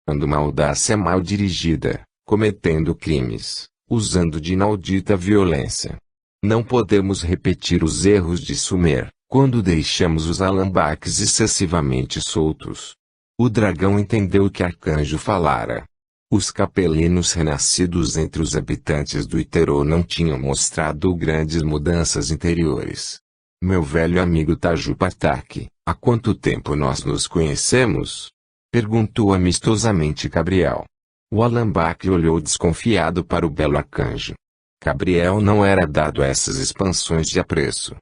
uma audácia mal dirigida, cometendo crimes, usando de inaudita violência. Não podemos repetir os erros de Sumer, quando deixamos os alambaques excessivamente soltos. O dragão entendeu que Arcanjo falara. Os capelinos renascidos entre os habitantes do Iterô não tinham mostrado grandes mudanças interiores. Meu velho amigo Taju Partak, há quanto tempo nós nos conhecemos? Perguntou amistosamente Gabriel. O alambaque olhou desconfiado para o belo arcanjo. Gabriel não era dado a essas expansões de apreço.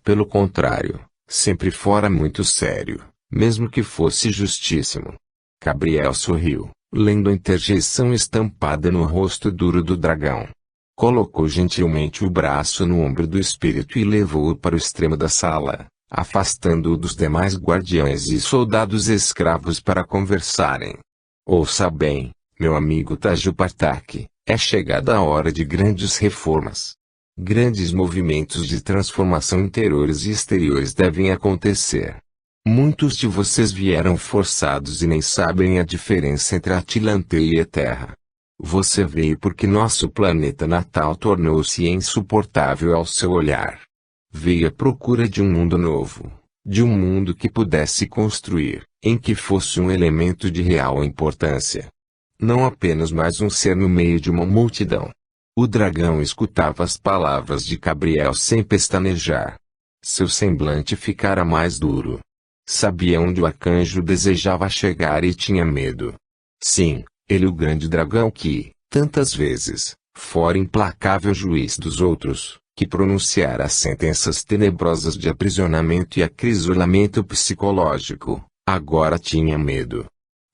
Pelo contrário, sempre fora muito sério, mesmo que fosse justíssimo. Gabriel sorriu, lendo a interjeição estampada no rosto duro do dragão. Colocou gentilmente o braço no ombro do espírito e levou-o para o extremo da sala, afastando-o dos demais guardiães e soldados escravos para conversarem. Ouça bem, meu amigo Taju Partak, é chegada a hora de grandes reformas. Grandes movimentos de transformação interiores e exteriores devem acontecer. Muitos de vocês vieram forçados e nem sabem a diferença entre Atlanteia e a Terra. Você veio porque nosso planeta natal tornou-se insuportável ao seu olhar. Veio à procura de um mundo novo, de um mundo que pudesse construir, em que fosse um elemento de real importância. Não apenas mais um ser no meio de uma multidão. O dragão escutava as palavras de Gabriel sem pestanejar. Seu semblante ficara mais duro. Sabia onde o arcanjo desejava chegar e tinha medo. Sim, ele o grande dragão que, tantas vezes, fora implacável juiz dos outros, que pronunciara as sentenças tenebrosas de aprisionamento e acrisolamento psicológico, agora tinha medo.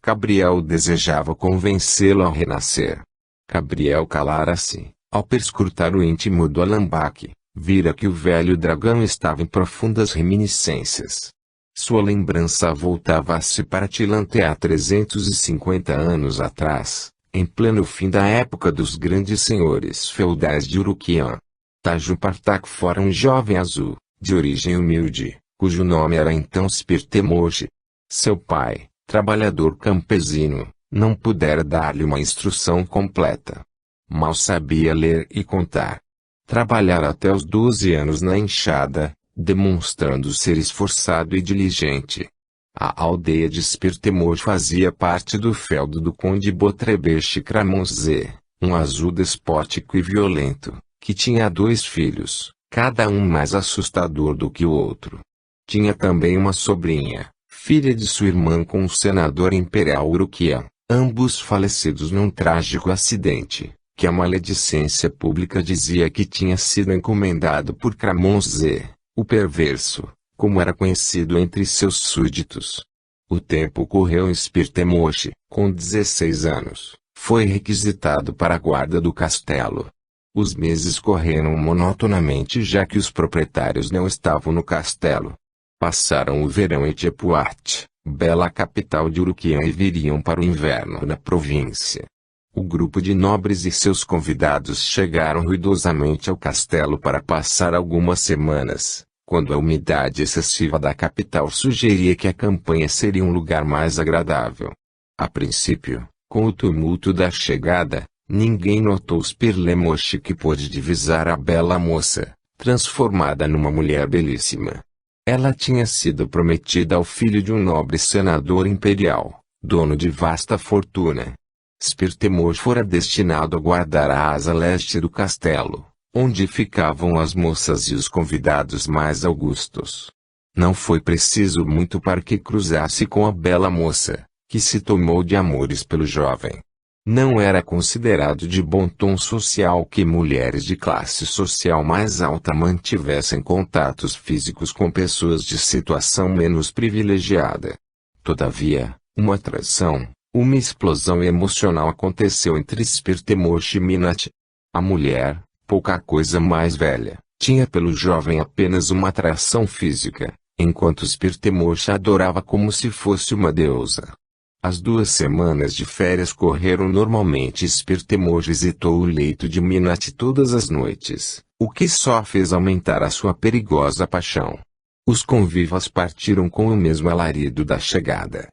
Gabriel desejava convencê-lo a renascer. Gabriel calara-se, ao perscrutar o íntimo do alambaque, vira que o velho dragão estava em profundas reminiscências. Sua lembrança voltava-se para Atlanteia há 350 anos atrás, em pleno fim da época dos grandes senhores feudais de Urukian. Taju Partak fora um jovem azul, de origem humilde, cujo nome era então Spirtemoji. Seu pai, trabalhador campesino, não pudera dar-lhe uma instrução completa. Mal sabia ler e contar. Trabalhara até os 12 anos na enxada, demonstrando ser esforçado e diligente. A aldeia de Spirtemor fazia parte do feudo do conde Botrebesh Kramonze, um azul despótico e violento, que tinha 2 filhos, cada um mais assustador do que o outro. Tinha também uma sobrinha, filha de sua irmã com o senador imperial Urukian, ambos falecidos num trágico acidente, que a maledicência pública dizia que tinha sido encomendado por Kramonze, o perverso, como era conhecido entre seus súditos. O tempo correu em Spirtemoshi, com 16 anos, foi requisitado para a guarda do castelo. Os meses correram monotonamente já que os proprietários não estavam no castelo. Passaram o verão em Tepuat, bela capital de Urukian, e viriam para o inverno na província. O grupo de nobres e seus convidados chegaram ruidosamente ao castelo para passar algumas semanas, quando a umidade excessiva da capital sugeria que a campanha seria um lugar mais agradável. A princípio, com o tumulto da chegada, ninguém notou Spirlemoshi que pôde divisar a bela moça, transformada numa mulher belíssima. Ela tinha sido prometida ao filho de um nobre senador imperial, dono de vasta fortuna. Spirtemor fora destinado a guardar a asa leste do castelo, onde ficavam as moças e os convidados mais augustos. Não foi preciso muito para que cruzasse com a bela moça, que se tomou de amores pelo jovem. Não era considerado de bom tom social que mulheres de classe social mais alta mantivessem contatos físicos com pessoas de situação menos privilegiada. Todavia, uma atração, uma explosão emocional aconteceu entre Spirtemoshi e Minat. A mulher, pouca coisa mais velha, tinha pelo jovem apenas uma atração física, enquanto Spirtemoshi a adorava como se fosse uma deusa. As 2 semanas de férias correram normalmente e Spirtemor visitou o leito de Minat todas as noites, o que só fez aumentar a sua perigosa paixão. Os convivas partiram com o mesmo alarido da chegada.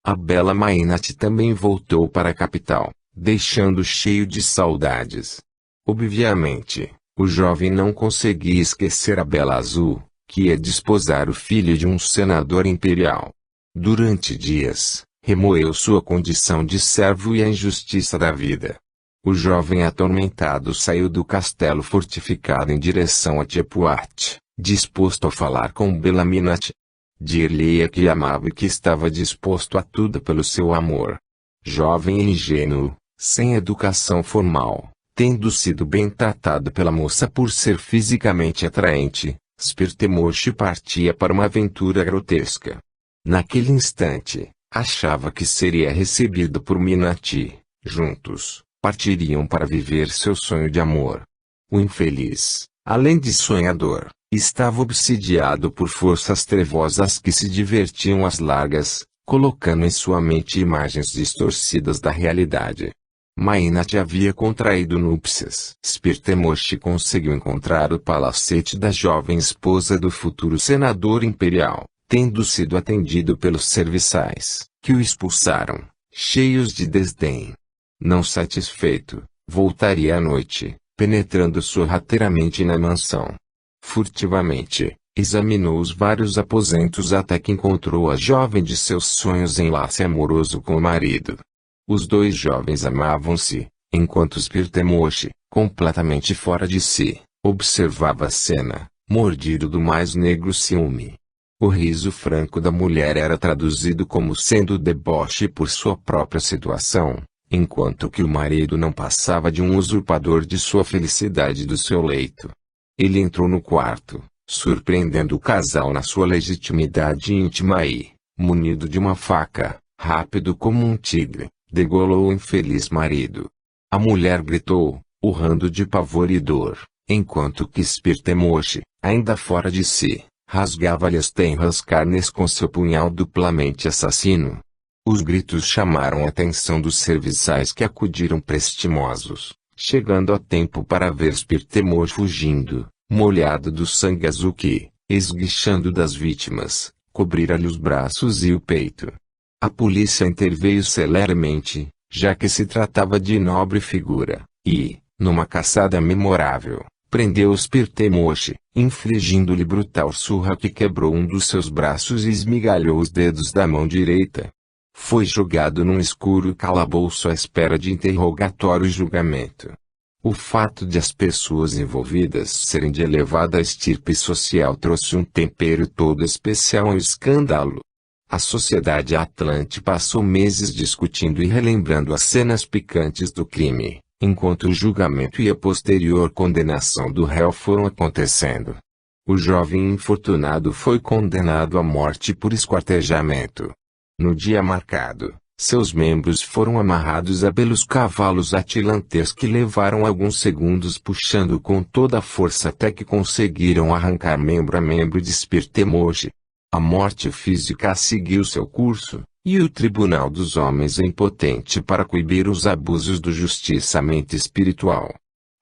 A bela Mainat também voltou para a capital, deixando cheio de saudades. Obviamente, o jovem não conseguia esquecer a bela Azul, que ia desposar o filho de um senador imperial. Durante dias, remoeu sua condição de servo e a injustiça da vida. O jovem atormentado saiu do castelo fortificado em direção a Tepuat, disposto a falar com Bela Minat. Dir-lhe-ia que amava e que estava disposto a tudo pelo seu amor. Jovem e ingênuo, sem educação formal, tendo sido bem tratado pela moça por ser fisicamente atraente, Spirtemoshi partia para uma aventura grotesca. Naquele instante, achava que seria recebido por Minati. Juntos, partiriam para viver seu sonho de amor. O infeliz, além de sonhador, estava obsidiado por forças trevosas que se divertiam às largas, colocando em sua mente imagens distorcidas da realidade. Mainat havia contraído núpcias. Spirtemoshi conseguiu encontrar o palacete da jovem esposa do futuro senador imperial, tendo sido atendido pelos serviçais, que o expulsaram, cheios de desdém. Não satisfeito, voltaria à noite, penetrando sorrateiramente na mansão. Furtivamente, examinou os vários aposentos até que encontrou a jovem de seus sonhos em laço amoroso com o marido. Os dois jovens amavam-se, enquanto Spirtemoshi, completamente fora de si, observava a cena, mordido do mais negro ciúme. O riso franco da mulher era traduzido como sendo deboche por sua própria situação, enquanto que o marido não passava de um usurpador de sua felicidade e do seu leito. Ele entrou no quarto, surpreendendo o casal na sua legitimidade íntima e, munido de uma faca, rápido como um tigre, degolou o infeliz marido. A mulher gritou, urrando de pavor e dor, enquanto que Spirtemoshi, ainda fora de si, rasgava-lhe as tenras carnes com seu punhal duplamente assassino. Os gritos chamaram a atenção dos serviçais que acudiram prestimosos, chegando a tempo para ver Spirtemoshi fugindo, molhado do sangue azul que, esguichando das vítimas, cobrira-lhe os braços e o peito. A polícia interveio celeremente, já que se tratava de nobre figura, e, numa caçada memorável, prendeu Spirtemoshi, infligindo-lhe brutal surra que quebrou um dos seus braços e esmigalhou os dedos da mão direita. Foi jogado num escuro calabouço à espera de interrogatório e julgamento. O fato de as pessoas envolvidas serem de elevada estirpe social trouxe um tempero todo especial ao escândalo. A sociedade atlante passou meses discutindo e relembrando as cenas picantes do crime, enquanto o julgamento e a posterior condenação do réu foram acontecendo. O jovem infortunado foi condenado à morte por esquartejamento. No dia marcado, seus membros foram amarrados a belos cavalos atilantes que levaram alguns segundos puxando com toda a força até que conseguiram arrancar membro a membro de Spirtemoshi. A morte física seguiu seu curso, e o tribunal dos homens é impotente para coibir os abusos do justiciamento espiritual.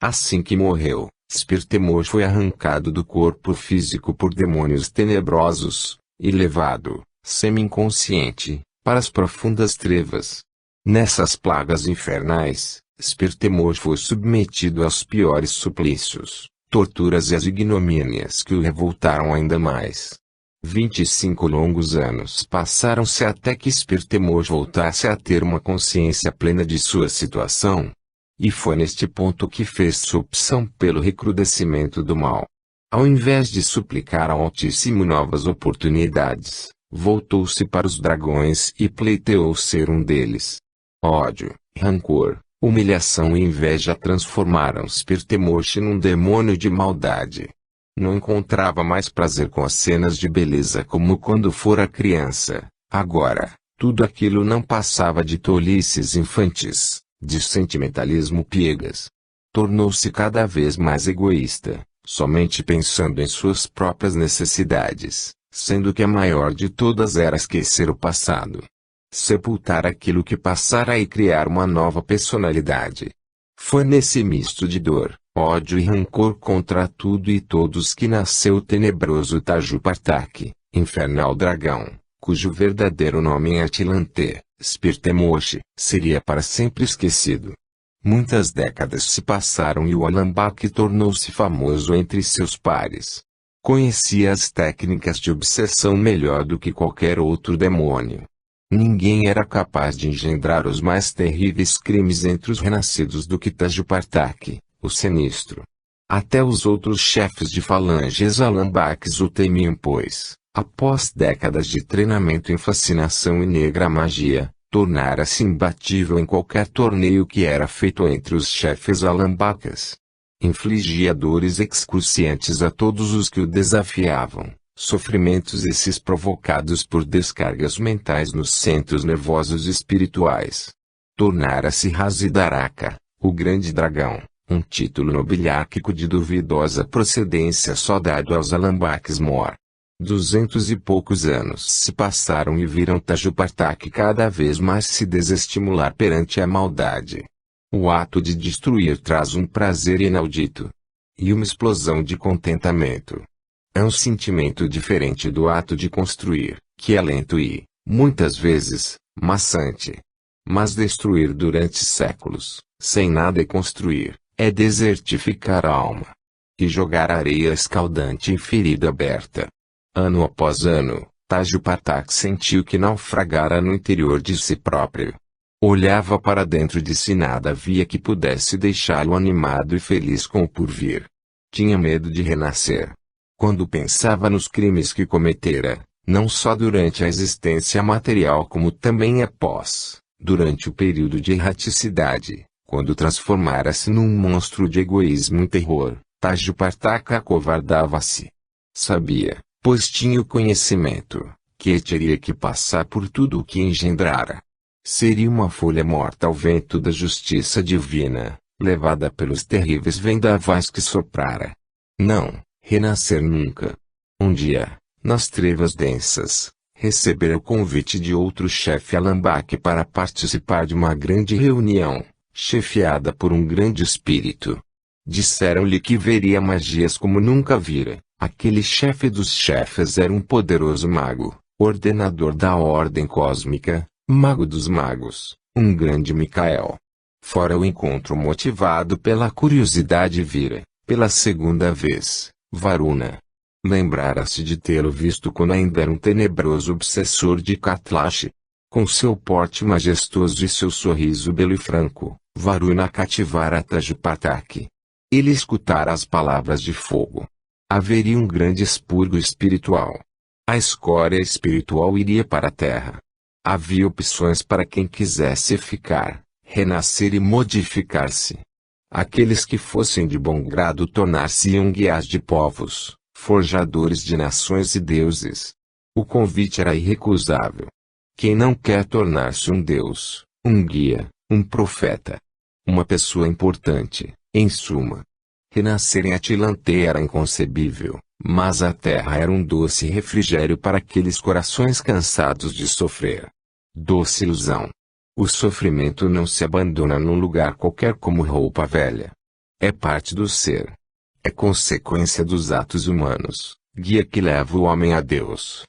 Assim que morreu, Spirtemoshi foi arrancado do corpo físico por demônios tenebrosos, e levado, semi-inconsciente, para as profundas trevas. Nessas plagas infernais, Spirtemoshi foi submetido aos piores suplícios, torturas e as ignomínias que o revoltaram ainda mais. 25 longos anos passaram-se até que Spirtemoshi voltasse a ter uma consciência plena de sua situação. E foi neste ponto que fez sua opção pelo recrudescimento do mal. Ao invés de suplicar ao Altíssimo novas oportunidades, voltou-se para os dragões e pleiteou ser um deles. Ódio, rancor, humilhação e inveja transformaram Spirtemoshi num demônio de maldade. Não encontrava mais prazer com as cenas de beleza como quando fora criança. Agora, tudo aquilo não passava de tolices infantis, de sentimentalismo piegas. Tornou-se cada vez mais egoísta, somente pensando em suas próprias necessidades, sendo que a maior de todas era esquecer o passado. Sepultar aquilo que passara e criar uma nova personalidade. Foi nesse misto de dor, ódio e rancor contra tudo e todos que nasceu o tenebroso Taju Partaki, infernal dragão, cujo verdadeiro nome em Atlante, Spirtemoche, seria para sempre esquecido. Muitas décadas se passaram e o Alambak tornou-se famoso entre seus pares. Conhecia as técnicas de obsessão melhor do que qualquer outro demônio. Ninguém era capaz de engendrar os mais terríveis crimes entre os renascidos do que Tajupartak, o sinistro. Até os outros chefes de falanges Alambaks o temiam pois, após décadas de treinamento em fascinação e negra magia, tornara-se imbatível em qualquer torneio que era feito entre os chefes Alambakas. Infligia dores excruciantes a todos os que o desafiavam, sofrimentos esses provocados por descargas mentais nos centros nervosos espirituais. Tornara-se Razidaraka, o grande dragão, um título nobiliárquico de duvidosa procedência só dado aos Alambaks Mor. 200 e poucos anos se passaram e viram Tajupartak cada vez mais se desestimular perante a maldade. O ato de destruir traz um prazer inaudito. E uma explosão de contentamento. É um sentimento diferente do ato de construir, que é lento e, muitas vezes, maçante. Mas destruir durante séculos, sem nada construir, é desertificar a alma. E jogar areia escaldante em ferida aberta. Ano após ano, Tajupartak sentiu que naufragara no interior de si próprio. Olhava para dentro de si e nada havia que pudesse deixá-lo animado e feliz com o porvir. Tinha medo de renascer. Quando pensava nos crimes que cometera, não só durante a existência material como também após, durante o período de erraticidade, quando transformara-se num monstro de egoísmo e terror, Tajupartak acovardava-se. Sabia, pois tinha o conhecimento, que teria que passar por tudo o que engendrara. Seria uma folha morta ao vento da justiça divina, levada pelos terríveis vendavais que soprara. Não, renascer nunca. Um dia, nas trevas densas, recebera o convite de outro chefe Alambak para participar de uma grande reunião, chefiada por um grande espírito. Disseram-lhe que veria magias como nunca vira. Aquele chefe dos chefes era um poderoso mago, ordenador da ordem cósmica, mago dos magos, um grande Mikael. Fora o encontro motivado pela curiosidade vira, pela segunda vez, Varuna. Lembrara-se de tê-lo visto quando ainda era um tenebroso obsessor de Katlash. Com seu porte majestoso e seu sorriso belo e franco, Varuna cativara Tajupartak. Ele escutara as palavras de fogo. Haveria um grande expurgo espiritual. A escória espiritual iria para a terra. Havia opções para quem quisesse ficar, renascer e modificar-se. Aqueles que fossem de bom grado tornar-se-iam guias de povos, forjadores de nações e deuses. O convite era irrecusável. Quem não quer tornar-se um deus, um guia, um profeta? Uma pessoa importante, em suma. Renascer em Atlante era inconcebível, mas a terra era um doce refrigério para aqueles corações cansados de sofrer. Doce ilusão. O sofrimento não se abandona num lugar qualquer como roupa velha. É parte do ser. É consequência dos atos humanos, guia que leva o homem a Deus.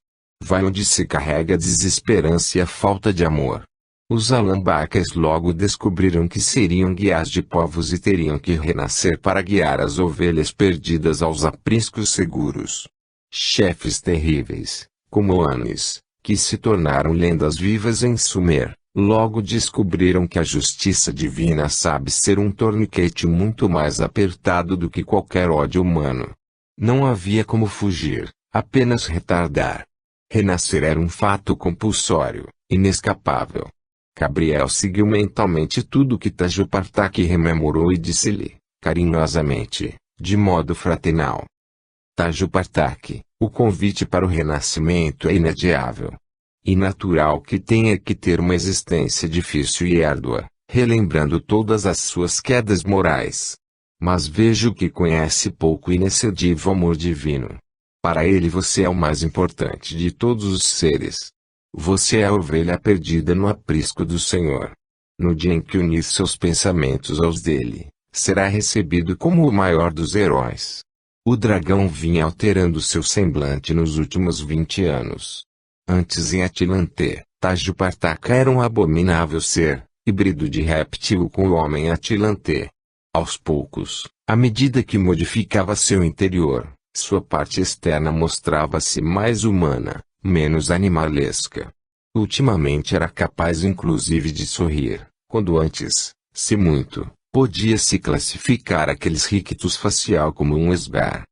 Vai onde se carrega a desesperança e a falta de amor. Os Alambakas logo descobriram que seriam guias de povos e teriam que renascer para guiar as ovelhas perdidas aos apriscos seguros. Chefes terríveis, como Anis, que se tornaram lendas vivas em Sumer, logo descobriram que a justiça divina sabe ser um torniquete muito mais apertado do que qualquer ódio humano. Não havia como fugir, apenas retardar. Renascer era um fato compulsório, inescapável. Gabriel seguiu mentalmente tudo o que Tajupartak rememorou e disse-lhe, carinhosamente, de modo fraternal: Tajupartak, o convite para o renascimento é inadiável. E natural que tenha que ter uma existência difícil e árdua, relembrando todas as suas quedas morais. Mas vejo que conhece pouco o inexcedível amor divino. Para ele você é o mais importante de todos os seres. Você é a ovelha perdida no aprisco do Senhor. No dia em que unir seus pensamentos aos dele, será recebido como o maior dos heróis. O dragão vinha alterando seu semblante nos últimos 20 anos. Antes em Atlante, Tajupartaca era um abominável ser, híbrido de réptil com o homem Atlante. Aos poucos, à medida que modificava seu interior, sua parte externa mostrava-se mais humana, menos animalesca. Ultimamente era capaz inclusive de sorrir, quando antes, se muito, podia-se classificar aqueles rictus facial como um esgar.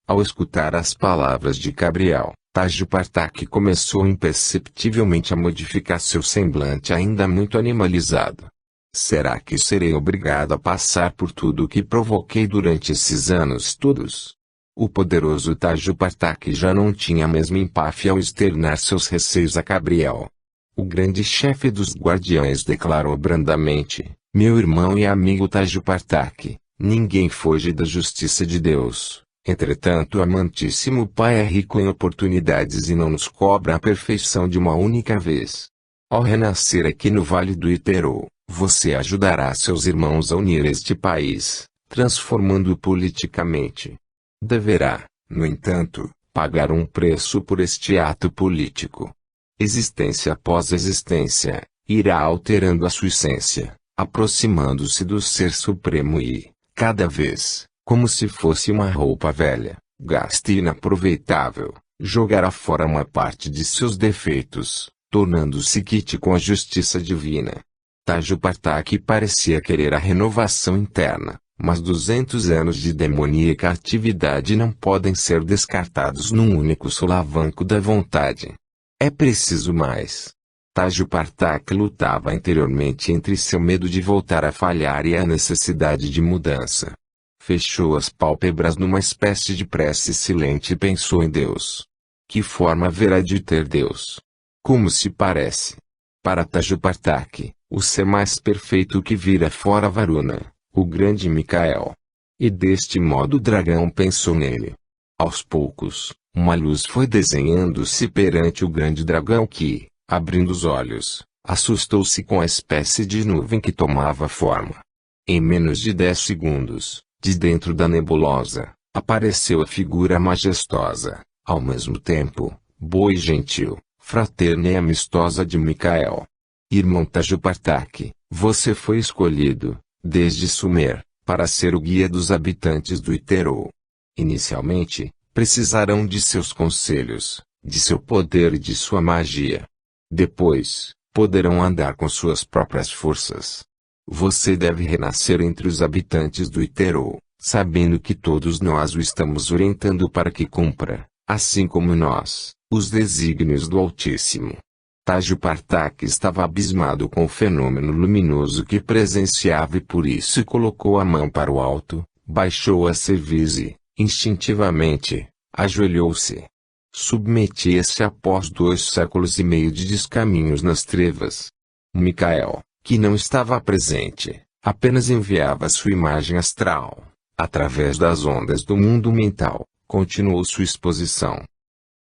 Ao escutar as palavras de Gabriel, Tajupartaca começou imperceptivelmente a modificar seu semblante ainda muito animalizado. Será que serei obrigado a passar por tudo o que provoquei durante esses anos todos? O poderoso Tajupartaca já não tinha a mesma empáfia ao externar seus receios a Gabriel. O grande chefe dos guardiães declarou brandamente: meu irmão e amigo Tajupartaca, ninguém foge da justiça de Deus. Entretanto, o amantíssimo Pai é rico em oportunidades e não nos cobra a perfeição de uma única vez. Ao renascer aqui no Vale do Iterô, você ajudará seus irmãos a unir este país, transformando-o politicamente. Deverá, no entanto, pagar um preço por este ato político. Existência após existência, irá alterando a sua essência, aproximando-se do Ser Supremo e, cada vez, como se fosse uma roupa velha, gasta e inaproveitável, jogará fora uma parte de seus defeitos, tornando-se quite com a justiça divina. Tajupartaca parecia querer a renovação interna, mas 200 anos de demoníaca atividade não podem ser descartados num único solavanco da vontade. É preciso mais. Tajupartaca lutava interiormente entre seu medo de voltar a falhar e a necessidade de mudança. Fechou as pálpebras numa espécie de prece silente e pensou em Deus. Que forma haverá de ter Deus? Como se parece? Para Tajupartaca, o ser mais perfeito que vira fora Varuna, o grande Micael. E deste modo o dragão pensou nele. Aos poucos, uma luz foi desenhando-se perante o grande dragão que, abrindo os olhos, assustou-se com a espécie de nuvem que tomava forma. Em menos de 10 segundos, de dentro da nebulosa, apareceu a figura majestosa, ao mesmo tempo, boa e gentil, fraterna e amistosa de Micael. Irmão Tajupartaca, você foi escolhido, desde Sumer, para ser o guia dos habitantes do Iterô. Inicialmente, precisarão de seus conselhos, de seu poder e de sua magia. Depois, poderão andar com suas próprias forças. Você deve renascer entre os habitantes do Iterô, sabendo que todos nós o estamos orientando para que cumpra, assim como nós, os desígnios do Altíssimo. Tajupartaca estava abismado com o fenômeno luminoso que presenciava e por isso colocou a mão para o alto, baixou a cerviz e, instintivamente, ajoelhou-se. Submetia-se após 2 séculos e meio de descaminhos nas trevas. Micael, que não estava presente, apenas enviava sua imagem astral, através das ondas do mundo mental, continuou sua exposição.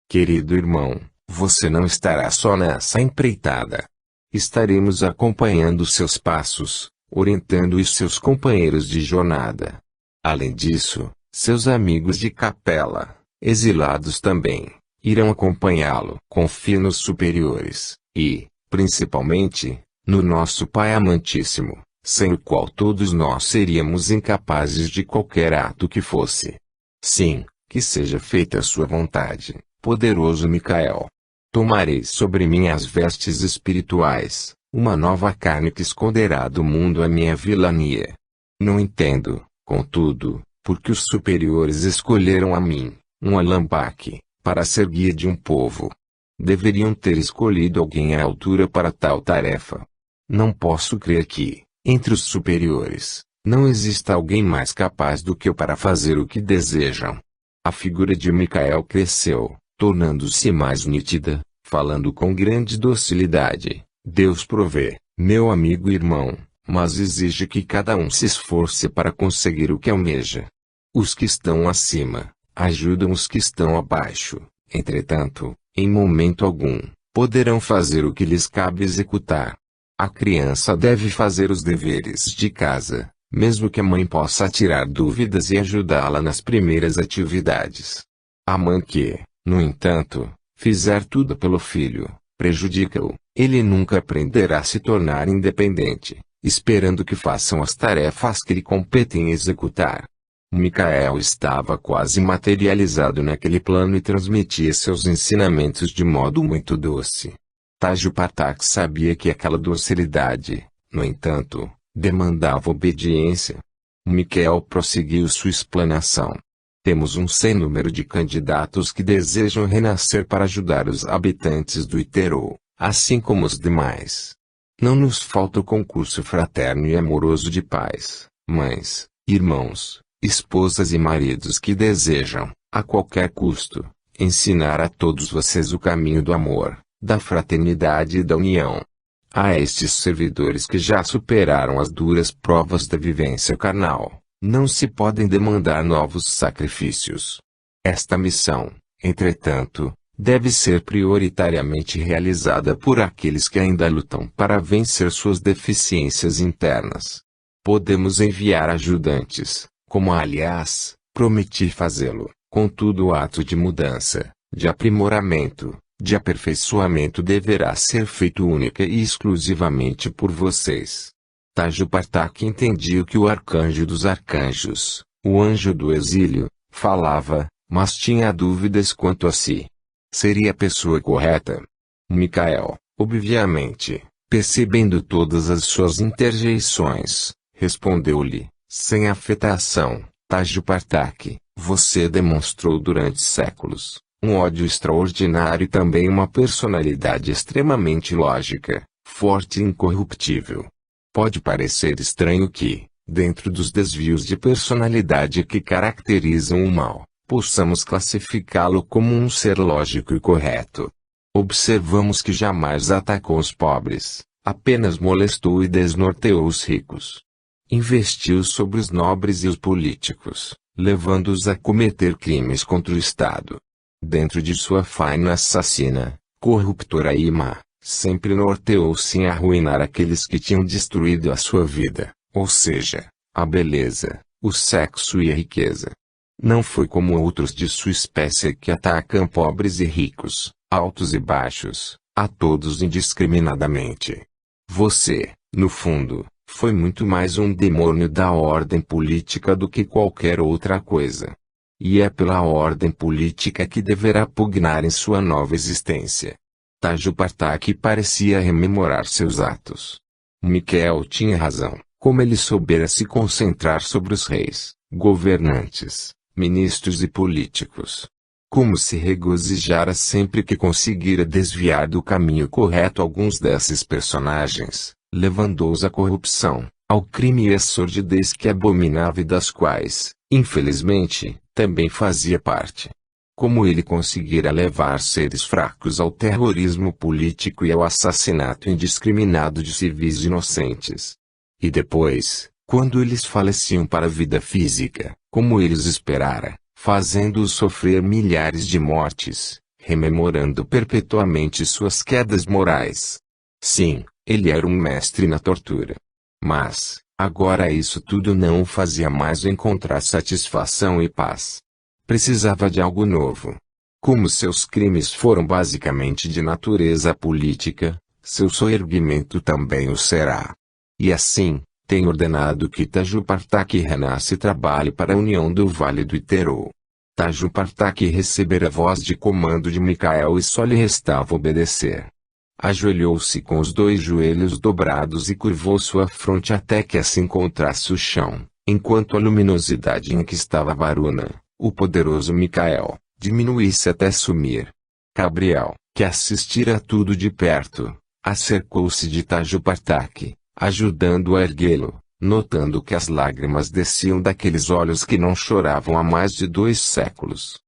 Querido irmão, você não estará só nessa empreitada. Estaremos acompanhando seus passos, orientando os seus companheiros de jornada. Além disso, seus amigos de capela, exilados também, irão acompanhá-lo. Confie nos superiores, e, principalmente, no nosso Pai amantíssimo, sem o qual todos nós seríamos incapazes de qualquer ato que fosse. Sim, que seja feita a sua vontade, poderoso Micael. Tomarei sobre mim as vestes espirituais, uma nova carne que esconderá do mundo a minha vilania. Não entendo, contudo, porque os superiores escolheram a mim, um alambaque, para ser guia de um povo. Deveriam ter escolhido alguém à altura para tal tarefa. Não posso crer que, entre os superiores, não exista alguém mais capaz do que eu para fazer o que desejam. A figura de Micael cresceu, tornando-se mais nítida, falando com grande docilidade. Deus provê, meu amigo e irmão, mas exige que cada um se esforce para conseguir o que almeja. Os que estão acima, ajudam os que estão abaixo. Entretanto, em momento algum, poderão fazer o que lhes cabe executar. A criança deve fazer os deveres de casa, mesmo que a mãe possa tirar dúvidas e ajudá-la nas primeiras atividades. A mãe que, no entanto, fizer tudo pelo filho, prejudica-o. Ele nunca aprenderá a se tornar independente, esperando que façam as tarefas que lhe competem executar. Micael estava quase materializado naquele plano e transmitia seus ensinamentos de modo muito doce. Tajo Patak sabia que aquela docilidade, no entanto, demandava obediência. Micael prosseguiu sua explanação. Temos um sem número de candidatos que desejam renascer para ajudar os habitantes do Iterô, assim como os demais. Não nos falta o concurso fraterno e amoroso de pais, mães, irmãos, esposas e maridos que desejam, a qualquer custo, ensinar a todos vocês o caminho do amor, da fraternidade e da união. A estes servidores que já superaram as duras provas da vivência carnal, não se podem demandar novos sacrifícios. Esta missão, entretanto, deve ser prioritariamente realizada por aqueles que ainda lutam para vencer suas deficiências internas. Podemos enviar ajudantes, como aliás, prometi fazê-lo, contudo o ato de mudança, de aprimoramento, de aperfeiçoamento deverá ser feito única e exclusivamente por vocês. Tajo Patak entendia que o arcanjo dos arcanjos, o anjo do exílio, falava, mas tinha dúvidas quanto a si. Seria a pessoa correta? Micael, obviamente, percebendo todas as suas interjeições, respondeu-lhe, sem afetação, Tajo Patak, você demonstrou durante séculos um ódio extraordinário e também uma personalidade extremamente lógica, forte e incorruptível. Pode parecer estranho que, dentro dos desvios de personalidade que caracterizam o mal, possamos classificá-lo como um ser lógico e correto. Observamos que jamais atacou os pobres, apenas molestou e desnorteou os ricos. Investiu sobre os nobres e os políticos, levando-os a cometer crimes contra o Estado. Dentro de sua faina assassina, corruptora e má, sempre norteou-se em arruinar aqueles que tinham destruído a sua vida, ou seja, a beleza, o sexo e a riqueza. Não foi como outros de sua espécie que atacam pobres e ricos, altos e baixos, a todos indiscriminadamente. Você, no fundo, foi muito mais um demônio da ordem política do que qualquer outra coisa. E é pela ordem política que deverá pugnar em sua nova existência. Tajo Patak parecia rememorar seus atos. Micael tinha razão, como ele soubera se concentrar sobre os reis, governantes, ministros e políticos. Como se regozijara sempre que conseguira desviar do caminho correto alguns desses personagens, levando-os à corrupção, ao crime e à sordidez que abominava e das quais, infelizmente, também fazia parte. Como ele conseguira levar seres fracos ao terrorismo político e ao assassinato indiscriminado de civis inocentes. E depois, quando eles faleciam para a vida física, como eles esperara, fazendo-os sofrer milhares de mortes, rememorando perpetuamente suas quedas morais. Sim, ele era um mestre na tortura. Mas, agora isso tudo não o fazia mais encontrar satisfação e paz. Precisava de algo novo. Como seus crimes foram basicamente de natureza política, seu soerguimento também o será. E assim, tem ordenado que Tajo Patak renasça e trabalhe para a união do Vale do Iterô. Tajo Patak recebera a voz de comando de Micael e só lhe restava obedecer. Ajoelhou-se com os dois joelhos dobrados e curvou sua fronte até que essa encontrasse o chão, enquanto a luminosidade em que estava Varuna, o poderoso Micael, diminuísse até sumir. Gabriel, que assistira a tudo de perto, acercou-se de Tajo Patak, ajudando-o a erguê-lo, notando que as lágrimas desciam daqueles olhos que não choravam há mais de 2 séculos.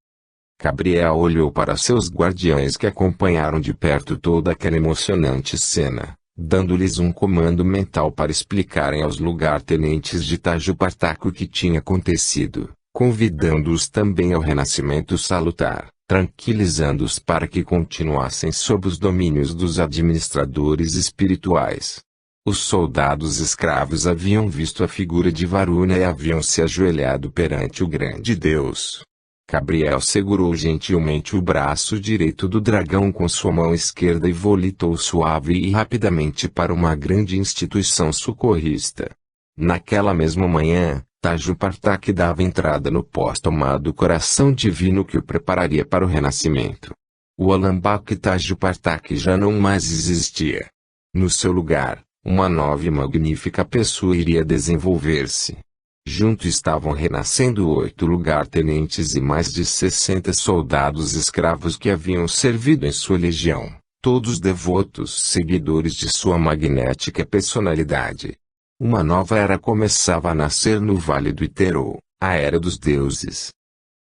Gabriel olhou para seus guardiães que acompanharam de perto toda aquela emocionante cena, dando-lhes um comando mental para explicarem aos lugar-tenentes de Tajo Patak o que tinha acontecido, convidando-os também ao renascimento salutar, tranquilizando-os para que continuassem sob os domínios dos administradores espirituais. Os soldados escravos haviam visto a figura de Varuna e haviam se ajoelhado perante o grande Deus. Gabriel segurou gentilmente o braço direito do dragão com sua mão esquerda e volitou suave e rapidamente para uma grande instituição socorrista. Naquela mesma manhã, Tajo Partak dava entrada no pós-tomado coração divino que o prepararia para o renascimento. O Alambak Tajo Partak já não mais existia. No seu lugar, uma nova e magnífica pessoa iria desenvolver-se. Junto estavam renascendo 8 lugar-tenentes e mais de 60 soldados escravos que haviam servido em sua legião, todos devotos seguidores de sua magnética personalidade. Uma nova era começava a nascer no Vale do Iterô, a Era dos Deuses.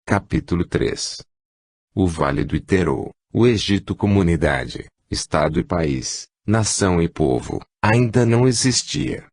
Capítulo 3. O Vale do Iterô, o Egito comunidade, Estado e país, nação e povo, ainda não existia.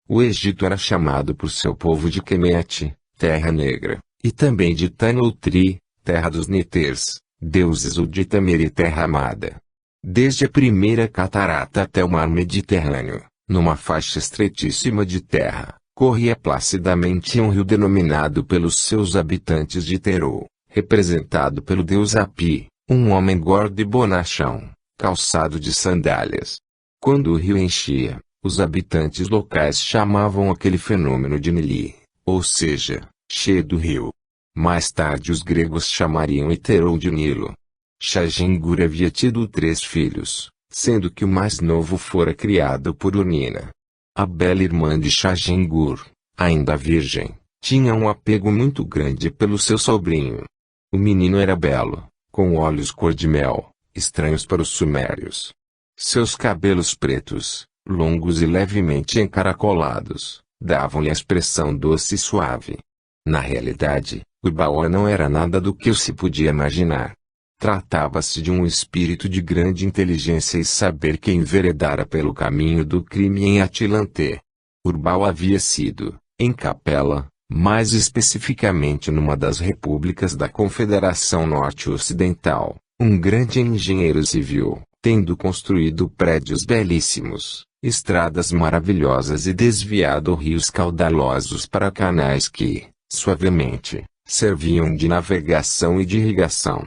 O Egito era chamado por seu povo de Kemet, Terra Negra, e também de Tanotri, Terra dos Niters, deuses ou de Tameri, Terra Amada. Desde a primeira catarata até o mar Mediterrâneo, numa faixa estreitíssima de terra, corria placidamente um rio denominado pelos seus habitantes de Terô, representado pelo deus Api, um homem gordo e bonachão, calçado de sandálias. Quando o rio enchia, os habitantes locais chamavam aquele fenômeno de Nili, ou seja, cheio do rio. Mais tarde os gregos chamariam Iterô de Nilo. Shajengur havia tido 3 filhos, sendo que o mais novo fora criado por Urmina. A bela irmã de Shajengur, ainda virgem, tinha um apego muito grande pelo seu sobrinho. O menino era belo, com olhos cor de mel, estranhos para os sumérios. Seus cabelos pretos, longos e levemente encaracolados, davam-lhe a expressão doce e suave. Na realidade, Urbaoa não era nada do que se podia imaginar. Tratava-se de um espírito de grande inteligência e saber que enveredara pelo caminho do crime em Atlante. Urbaoa havia sido, em Capela, mais especificamente numa das repúblicas da Confederação Norte-Ocidental, um grande engenheiro civil, tendo construído prédios belíssimos, estradas maravilhosas e desviado rios caudalosos para canais que, suavemente, serviam de navegação e de irrigação.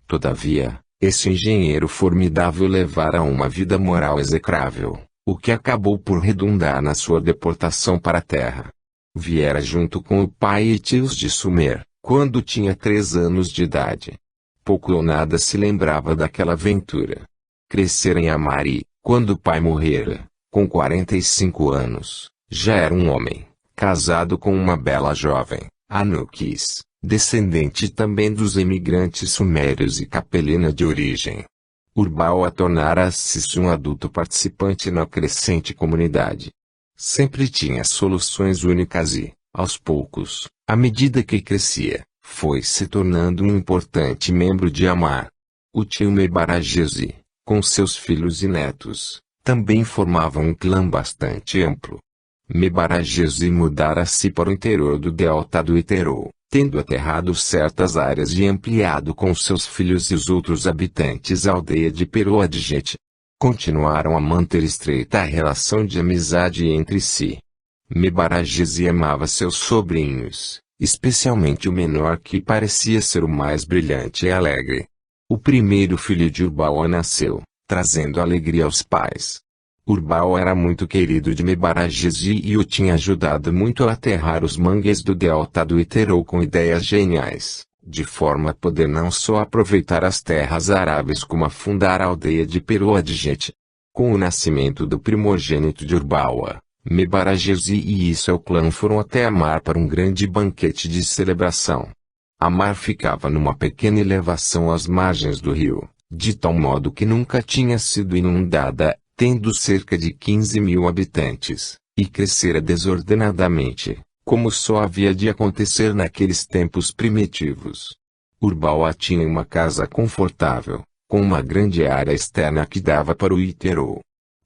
Todavia, esse engenheiro formidável levara uma vida moral execrável, o que acabou por redundar na sua deportação para a terra. Viera junto com o pai e tios de Sumer, quando tinha 3 anos de idade. Pouco ou nada se lembrava daquela aventura. Crescera em Amari, quando o pai morrera, com 45 anos, já era um homem, casado com uma bela jovem, Anukis, descendente também dos imigrantes sumérios e capelina de origem. Urbaoa tornara-se um adulto participante na crescente comunidade. Sempre tinha soluções únicas e, aos poucos, à medida que crescia, foi se tornando um importante membro de Amar. O tio Mebarajesi, com seus filhos e netos, também formava um clã bastante amplo. Mebarajesi mudara-se para o interior do delta do Iterô, tendo aterrado certas áreas e ampliado com seus filhos e os outros habitantes a aldeia de Peroadjet. Continuaram a manter estreita a relação de amizade entre si. Mebarajesi amava seus sobrinhos, especialmente o menor que parecia ser o mais brilhante e alegre. O primeiro filho de Urbaoa nasceu, trazendo alegria aos pais. Urbaoa era muito querido de Mebarajesi e o tinha ajudado muito a aterrar os mangues do delta do Iterô com ideias geniais, de forma a poder não só aproveitar as terras aráveis como a fundar a aldeia de Peroadjet. Com o nascimento do primogênito de Urbaoa, Mebarajesi e seu clã foram até Amar para um grande banquete de celebração. Amar ficava numa pequena elevação às margens do rio, de tal modo que nunca tinha sido inundada, tendo cerca de 15.000 habitantes, e crescera desordenadamente, como só havia de acontecer naqueles tempos primitivos. Urbaoa tinha uma casa confortável, com uma grande área externa que dava para o Iterô.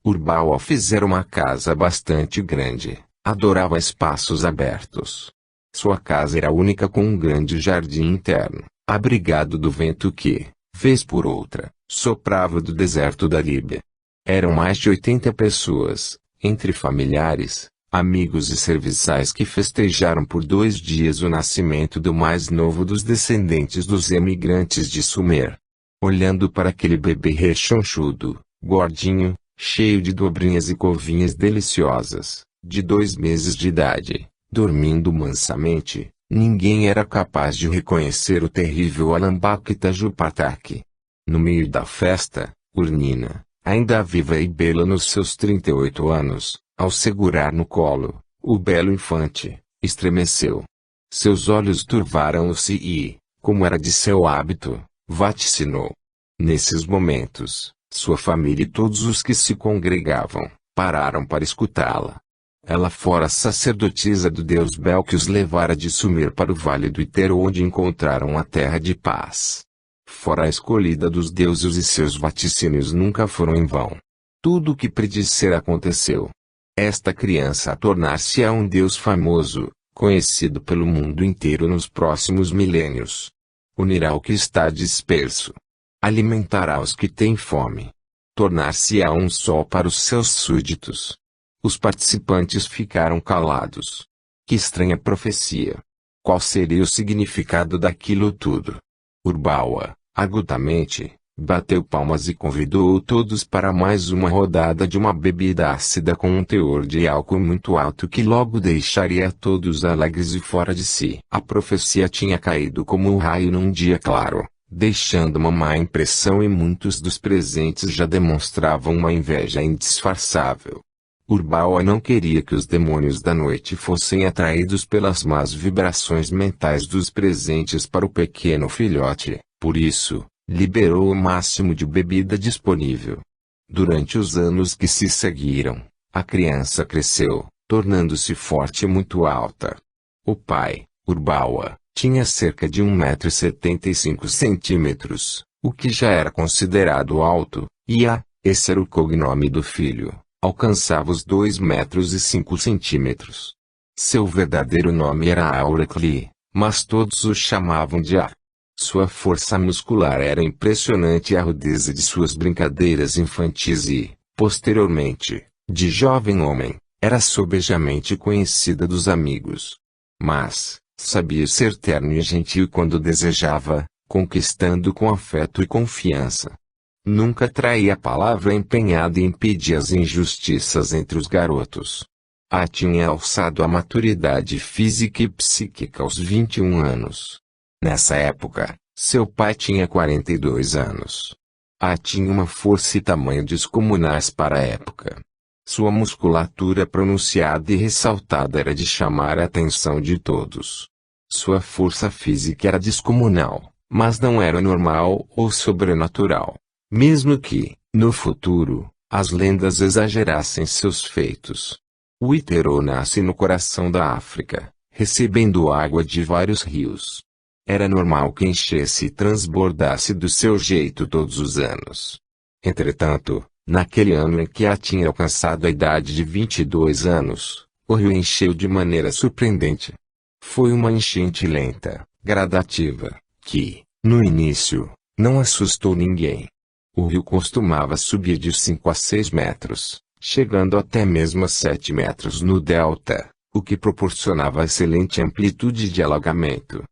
Urbaoa fizera uma casa bastante grande, adorava espaços abertos. Sua casa era única com um grande jardim interno, abrigado do vento que, vez por outra, soprava do deserto da Líbia. Eram mais de 80 pessoas, entre familiares, Amigos e serviçais que festejaram por 2 dias o nascimento do mais novo dos descendentes dos emigrantes de Sumer. Olhando para aquele bebê rechonchudo, gordinho, cheio de dobrinhas e covinhas deliciosas, de 2 meses de idade, dormindo mansamente, ninguém era capaz de reconhecer o terrível Alambakta Jupatak. No meio da festa, Urnina, ainda viva e bela nos seus 38 anos, ao segurar no colo o belo infante, estremeceu. Seus olhos turvaram-se e, como era de seu hábito, vaticinou. Nesses momentos, sua família e todos os que se congregavam, pararam para escutá-la. Ela fora sacerdotisa do deus Bel que os levara de Sumer para o vale do Iter onde encontraram a terra de paz. Fora a escolhida dos deuses e seus vaticínios nunca foram em vão. Tudo o que predissera aconteceu. Esta criança a tornar-se-á um deus famoso, conhecido pelo mundo inteiro nos próximos milênios. Unirá o que está disperso. Alimentará os que têm fome. Tornar-se-á um sol para os seus súditos. Os participantes ficaram calados. Que estranha profecia! Qual seria o significado daquilo tudo? Urbawa, agudamente, bateu palmas e convidou todos para mais uma rodada de uma bebida ácida com um teor de álcool muito alto que logo deixaria todos alegres e fora de si. A profecia tinha caído como um raio num dia claro, deixando uma má impressão e muitos dos presentes já demonstravam uma inveja indisfarçável. Urbawa não queria que os demônios da noite fossem atraídos pelas más vibrações mentais dos presentes para o pequeno filhote, por isso, liberou o máximo de bebida disponível. Durante os anos que se seguiram, a criança cresceu, tornando-se forte e muito alta. O pai, Urbawa, tinha cerca de 1,75 m, o que já era considerado alto, e esse era o cognome do filho, alcançava os 2,5 m. Seu verdadeiro nome era Aurakli, mas todos o chamavam de A. Sua força muscular era impressionante e a rudeza de suas brincadeiras infantis e, posteriormente, de jovem homem, era sobejamente conhecida dos amigos. Mas, sabia ser terno e gentil quando desejava, conquistando com afeto e confiança. Nunca traía a palavra empenhada e impedia as injustiças entre os garotos. Tinha alçado a maturidade física e psíquica aos 21 anos. Nessa época, seu pai tinha 42 anos. Tinha uma força e tamanho descomunais para a época. Sua musculatura pronunciada e ressaltada era de chamar a atenção de todos. Sua força física era descomunal, mas não era normal ou sobrenatural. Mesmo que, no futuro, as lendas exagerassem seus feitos. O Iterô nasce no coração da África, recebendo água de vários rios. Era normal que enchesse e transbordasse do seu jeito todos os anos. Entretanto, naquele ano em que tinha alcançado a idade de 22 anos, o rio encheu de maneira surpreendente. Foi uma enchente lenta, gradativa, que, no início, não assustou ninguém. O rio costumava subir de 5 a 6 metros, chegando até mesmo a 7 metros no delta, o que proporcionava excelente amplitude de alagamento.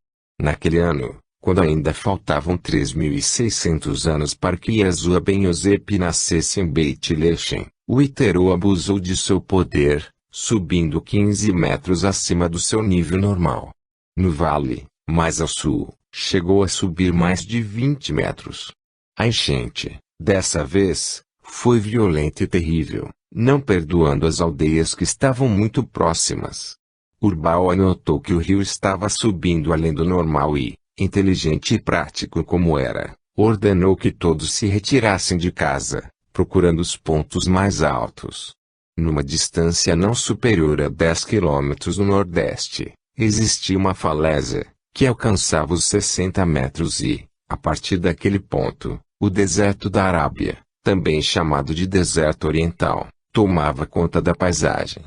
Naquele ano, quando ainda faltavam 3.600 anos para que Yeshua ben Yosef nascesse em Beit Lechem, o Iterô abusou de seu poder, subindo 15 metros acima do seu nível normal. No vale, mais ao sul, chegou a subir mais de 20 metros. A enchente, dessa vez, foi violenta e terrível, não perdoando as aldeias que estavam muito próximas. Urbawa notou que o rio estava subindo além do normal e, inteligente e prático como era, ordenou que todos se retirassem de casa, procurando os pontos mais altos. Numa distância não superior a 10 quilômetros no nordeste, existia uma falésia, que alcançava os 60 metros e, a partir daquele ponto, o deserto da Arábia, também chamado de deserto oriental, tomava conta da paisagem.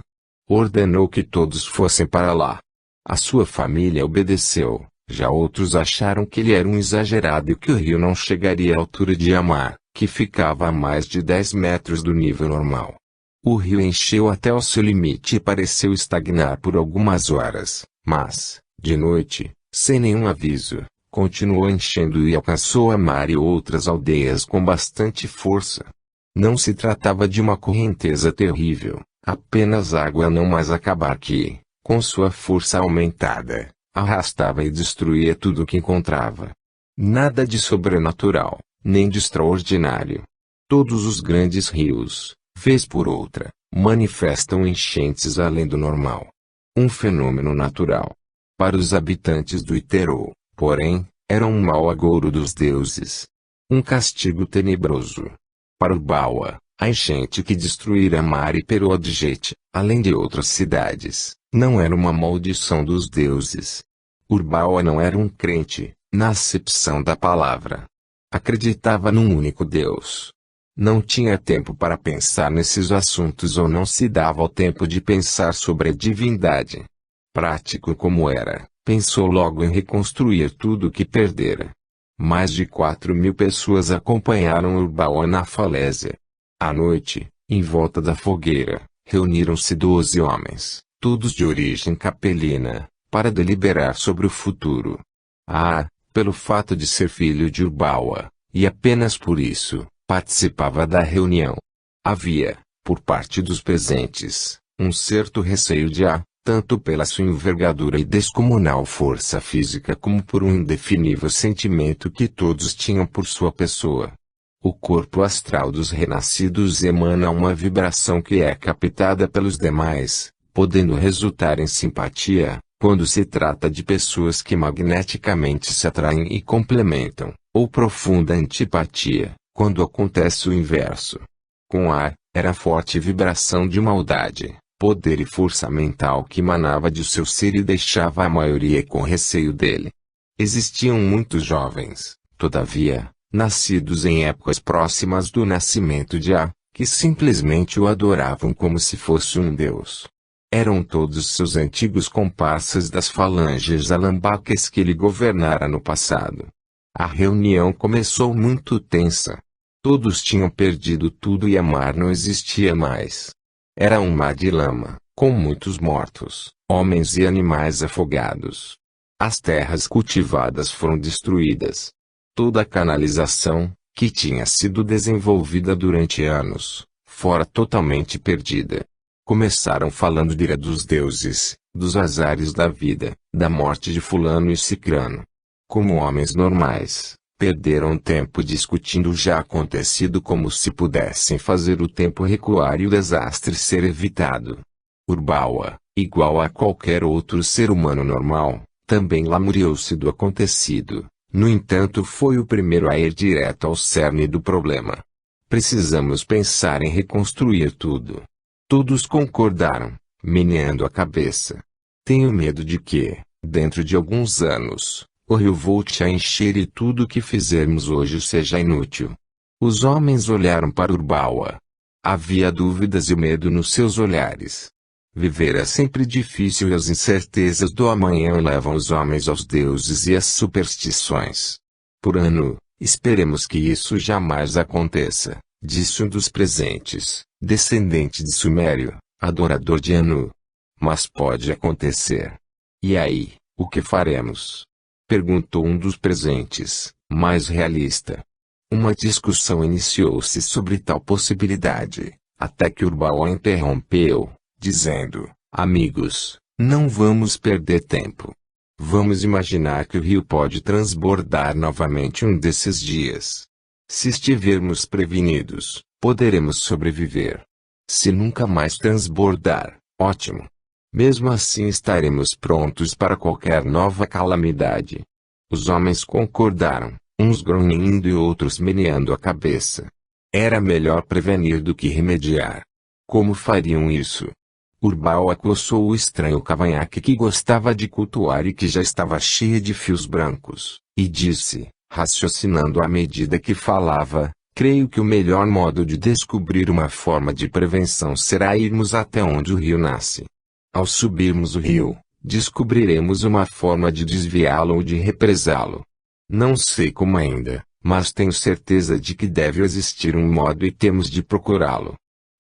Ordenou que todos fossem para lá. A sua família obedeceu, já outros acharam que ele era um exagerado e que o rio não chegaria à altura de Amar, que ficava a mais de 10 metros do nível normal. O rio encheu até o seu limite e pareceu estagnar por algumas horas, mas, de noite, sem nenhum aviso, continuou enchendo e alcançou a Mar e outras aldeias com bastante força. Não se tratava de uma correnteza terrível, apenas água não mais acabar que, com sua força aumentada, arrastava e destruía tudo o que encontrava. Nada de sobrenatural, nem de extraordinário. Todos os grandes rios, vez por outra, manifestam enchentes além do normal. Um fenômeno natural. Para os habitantes do Iterô, porém, era um mau agouro dos deuses. Um castigo tenebroso. Para Urbawa, a enchente que destruíra Mar e Perodjete, além de outras cidades, não era uma maldição dos deuses. Urbawa não era um crente, na acepção da palavra. Acreditava num único Deus. Não tinha tempo para pensar nesses assuntos ou não se dava o tempo de pensar sobre a divindade. Prático como era, pensou logo em reconstruir tudo o que perdera. Mais de 4.000 pessoas acompanharam Urbawa na falésia. À noite, em volta da fogueira, reuniram-se 12 homens, todos de origem capelina, para deliberar sobre o futuro. Pelo fato de ser filho de Urbawa, e apenas por isso, participava da reunião. Havia, por parte dos presentes, um certo receio de tanto pela sua envergadura e descomunal força física como por um indefinível sentimento que todos tinham por sua pessoa. O corpo astral dos renascidos emana uma vibração que é captada pelos demais, podendo resultar em simpatia, quando se trata de pessoas que magneticamente se atraem e complementam, ou profunda antipatia, quando acontece o inverso. Com era a forte vibração de maldade, poder e força mental que emanava de seu ser e deixava a maioria com receio dele. Existiam muitos jovens, todavia, nascidos em épocas próximas do nascimento de que simplesmente o adoravam como se fosse um deus. Eram todos seus antigos comparsas das falanges alambaques que ele governara no passado. A reunião começou muito tensa. Todos tinham perdido tudo e a mar não existia mais. Era um mar de lama, com muitos mortos, homens e animais afogados. As terras cultivadas foram destruídas. Toda a canalização, que tinha sido desenvolvida durante anos, fora totalmente perdida. Começaram falando de ira dos deuses, dos azares da vida, da morte de fulano e cicrano. Como homens normais, perderam tempo discutindo o já acontecido como se pudessem fazer o tempo recuar e o desastre ser evitado. Urbawa, igual a qualquer outro ser humano normal, também lamuriou-se do acontecido. No entanto, foi o primeiro a ir direto ao cerne do problema. Precisamos pensar em reconstruir tudo. Todos concordaram, meneando a cabeça. Tenho medo de que, dentro de alguns anos, o rio volte a encher e tudo o que fizermos hoje seja inútil. Os homens olharam para Urbawa. Havia dúvidas e medo nos seus olhares. Viver é sempre difícil e as incertezas do amanhã levam os homens aos deuses e às superstições. Por ano, esperemos que isso jamais aconteça, disse um dos presentes, descendente de Sumério, adorador de Anu. Mas pode acontecer. E aí, o que faremos? Perguntou um dos presentes, mais realista. Uma discussão iniciou-se sobre tal possibilidade, até que Urbawa interrompeu, dizendo: amigos, não vamos perder tempo. Vamos imaginar que o rio pode transbordar novamente um desses dias. Se estivermos prevenidos, poderemos sobreviver. Se nunca mais transbordar, ótimo. Mesmo assim estaremos prontos para qualquer nova calamidade. Os homens concordaram, uns grunhindo e outros meneando a cabeça. Era melhor prevenir do que remediar. Como fariam isso? Urbawa coçou o estranho cavanhaque que gostava de cultuar e que já estava cheia de fios brancos, e disse, raciocinando à medida que falava: creio que o melhor modo de descobrir uma forma de prevenção será irmos até onde o rio nasce. Ao subirmos o rio, descobriremos uma forma de desviá-lo ou de represá-lo. Não sei como ainda, mas tenho certeza de que deve existir um modo e temos de procurá-lo.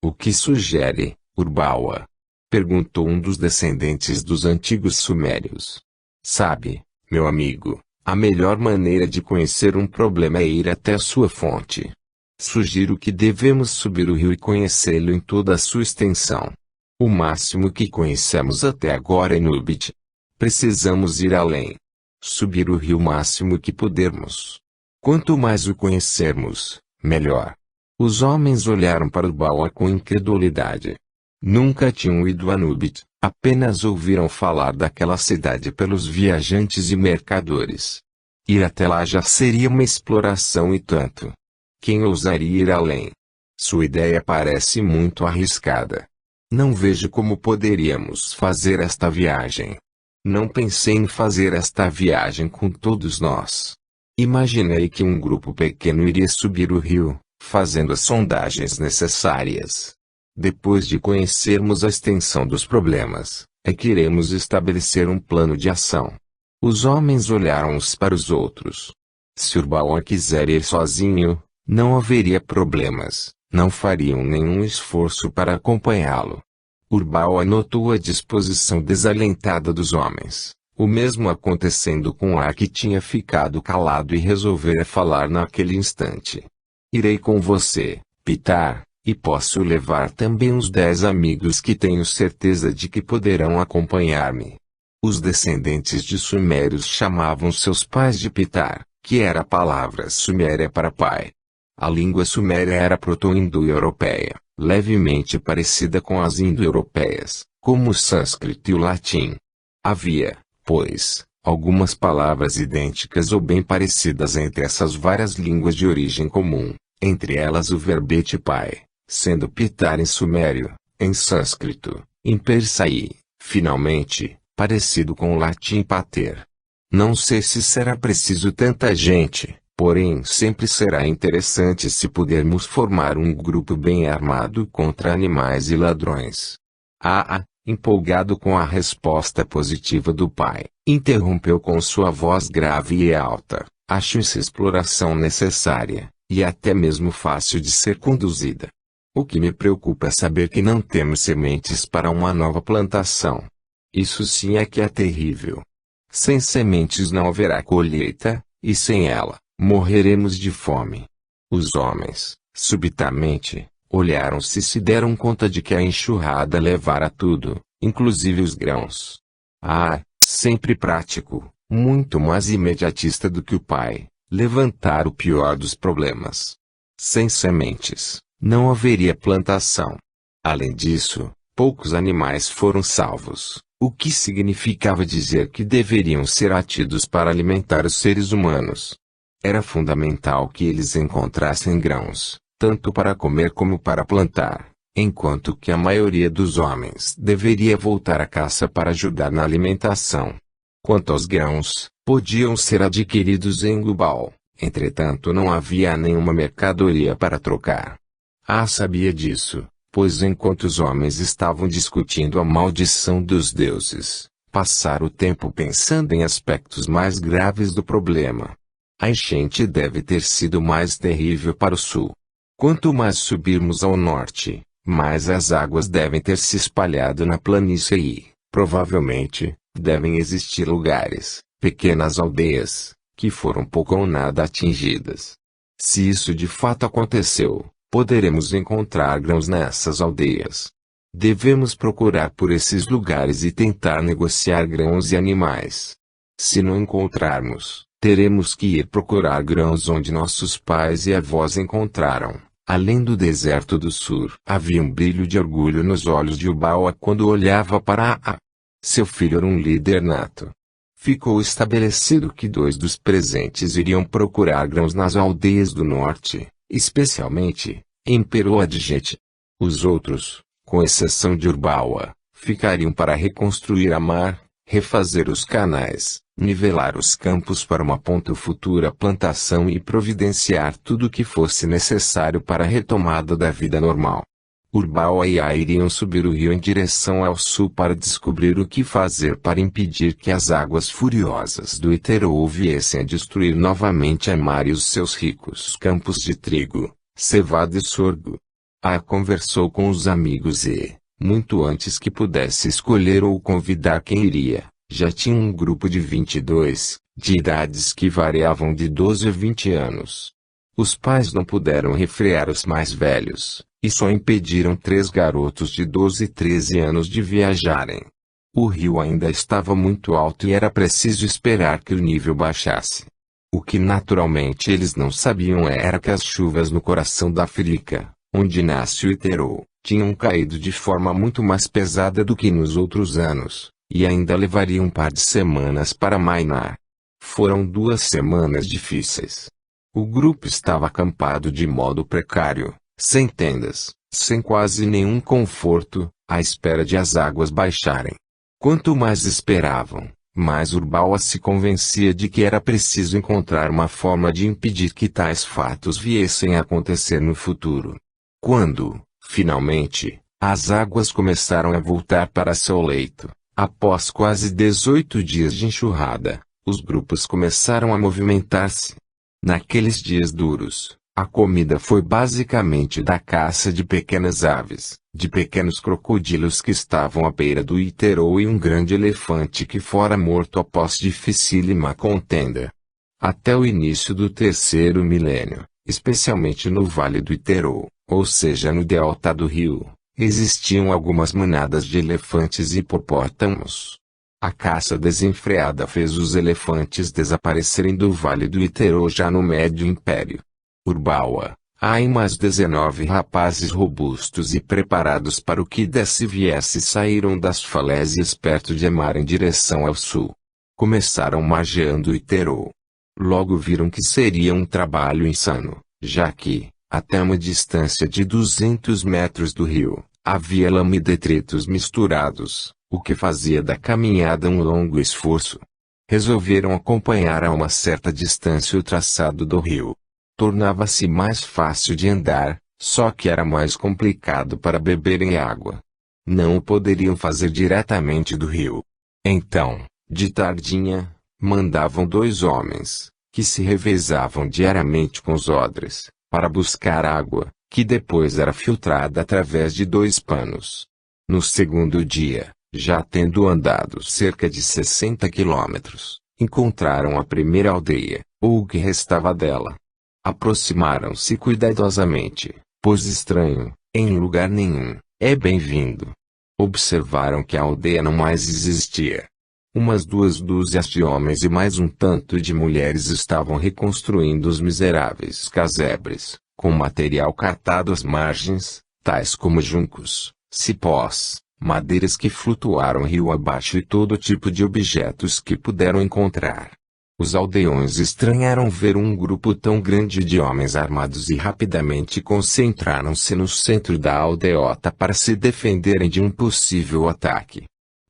O que sugere, Urbawa? Perguntou um dos descendentes dos antigos sumérios. Sabe, meu amigo, a melhor maneira de conhecer um problema é ir até sua fonte. Sugiro que devemos subir o rio e conhecê-lo em toda a sua extensão. O máximo que conhecemos até agora é Nubit. Precisamos ir além. Subir o rio o máximo que pudermos. Quanto mais o conhecermos, melhor. Os homens olharam para Urbawa com incredulidade. Nunca tinham ido a Nubit, apenas ouviram falar daquela cidade pelos viajantes e mercadores. Ir até lá já seria uma exploração e tanto. Quem ousaria ir além? Sua ideia parece muito arriscada. Não vejo como poderíamos fazer esta viagem. Não pensei em fazer esta viagem com todos nós. Imaginei que um grupo pequeno iria subir o rio, fazendo as sondagens necessárias. Depois de conhecermos a extensão dos problemas, é que iremos estabelecer um plano de ação. Os homens olharam uns para os outros. Se Urbawa quiser ir sozinho, não haveria problemas, não fariam nenhum esforço para acompanhá-lo. Urbawa notou a disposição desalentada dos homens, o mesmo acontecendo com Ar, que tinha ficado calado e resolvera falar naquele instante. Irei com você, Pitar, e posso levar também uns 10 amigos que tenho certeza de que poderão acompanhar-me. Os descendentes de sumérios chamavam seus pais de Pitar, que era a palavra suméria para pai. A língua suméria era proto-indo-europeia, levemente parecida com as indo-europeias, como o sânscrito e o latim. Havia, pois, algumas palavras idênticas ou bem parecidas entre essas várias línguas de origem comum, entre elas o verbete pai, sendo Pitar em sumério, em sânscrito, em persa e, finalmente, parecido com o latim pater. Não sei se será preciso tanta gente, porém sempre será interessante se pudermos formar um grupo bem armado contra animais e ladrões. Empolgado com a resposta positiva do pai, interrompeu com sua voz grave e alta, acho essa exploração necessária, e até mesmo fácil de ser conduzida. O que me preocupa é saber que não temos sementes para uma nova plantação. Isso sim é que é terrível. Sem sementes não haverá colheita, e sem ela, morreremos de fome. Os homens, subitamente, olharam-se e se deram conta de que a enxurrada levara tudo, inclusive os grãos. Sempre prático, muito mais imediatista do que o pai, levantar o pior dos problemas. Sem sementes, não haveria plantação. Além disso, poucos animais foram salvos, o que significava dizer que deveriam ser atidos para alimentar os seres humanos. Era fundamental que eles encontrassem grãos, tanto para comer como para plantar, enquanto que a maioria dos homens deveria voltar à caça para ajudar na alimentação. Quanto aos grãos, podiam ser adquiridos em Global, entretanto não havia nenhuma mercadoria para trocar. Sabia disso, pois enquanto os homens estavam discutindo a maldição dos deuses, passaram o tempo pensando em aspectos mais graves do problema. A enchente deve ter sido mais terrível para o sul. Quanto mais subirmos ao norte, mais as águas devem ter se espalhado na planície e, provavelmente, devem existir lugares, pequenas aldeias, que foram pouco ou nada atingidas. Se isso de fato aconteceu, poderemos encontrar grãos nessas aldeias. Devemos procurar por esses lugares e tentar negociar grãos e animais. Se não encontrarmos, teremos que ir procurar grãos onde nossos pais e avós encontraram. Além do deserto do sul, havia um brilho de orgulho nos olhos de Urbawa quando olhava para seu filho era um líder nato. Ficou estabelecido que 2 dos presentes iriam procurar grãos nas aldeias do norte, especialmente em Peroadjet. Os outros, com exceção de Urbawa, ficariam para reconstruir a mar, refazer os canais, nivelar os campos para uma futura plantação e providenciar tudo o que fosse necessário para a retomada da vida normal. Urbawa e iriam subir o rio em direção ao sul para descobrir o que fazer para impedir que as águas furiosas do Iterou viessem a destruir novamente a mar e os seus ricos campos de trigo, cevada e sorgo. Conversou com os amigos e, muito antes que pudesse escolher ou convidar quem iria, já tinha um grupo de 22, de idades que variavam de 12 a 20 anos. Os pais não puderam refrear os mais velhos, e só impediram 3 garotos de 12 e 13 anos de viajarem. O rio ainda estava muito alto e era preciso esperar que o nível baixasse. O que naturalmente eles não sabiam era que as chuvas no coração da África, onde nasce o Iterô, tinham caído de forma muito mais pesada do que nos outros anos, e ainda levaria um par de semanas para amainar. Foram 2 semanas difíceis. O grupo estava acampado de modo precário, sem tendas, sem quase nenhum conforto, à espera de as águas baixarem. Quanto mais esperavam, mais Urbawa se convencia de que era preciso encontrar uma forma de impedir que tais fatos viessem a acontecer no futuro. Quando, finalmente, as águas começaram a voltar para seu leito, após quase 18 dias de enxurrada, os grupos começaram a movimentar-se. Naqueles dias duros, a comida foi basicamente da caça de pequenas aves, de pequenos crocodilos que estavam à beira do Iterô e um grande elefante que fora morto após dificílima contenda. Até o início do 3º milênio, especialmente no Vale do Iterô, ou seja no delta do rio, existiam algumas manadas de elefantes e hipopótamos. A caça desenfreada fez os elefantes desaparecerem do Vale do Iterô já no Médio Império. Urbawa, e mais 19 rapazes robustos e preparados para o que desse viesse saíram das falésias perto de Amar em direção ao sul. Começaram margeando o Iterô. Logo viram que seria um trabalho insano, já que, até uma distância de 200 metros do rio, havia lama e detritos misturados, o que fazia da caminhada um longo esforço. Resolveram acompanhar a uma certa distância o traçado do rio. Tornava-se mais fácil de andar, só que era mais complicado para beberem água. Não o poderiam fazer diretamente do rio. Então, de tardinha, mandavam 2 homens, que se revezavam diariamente com os odres, para buscar água, que depois era filtrada através de 2 panos. No segundo dia, já tendo andado cerca de 60 quilômetros, encontraram a primeira aldeia, ou o que restava dela. Aproximaram-se cuidadosamente, pois estranho, em lugar nenhum, é bem-vindo. Observaram que a aldeia não mais existia. Umas 2 dúzias de homens e mais um tanto de mulheres estavam reconstruindo os miseráveis casebres, com material catado às margens, tais como juncos, cipós, madeiras que flutuaram rio abaixo e todo tipo de objetos que puderam encontrar. Os aldeões estranharam ver um grupo tão grande de homens armados e rapidamente concentraram-se no centro da aldeota para se defenderem de um possível ataque.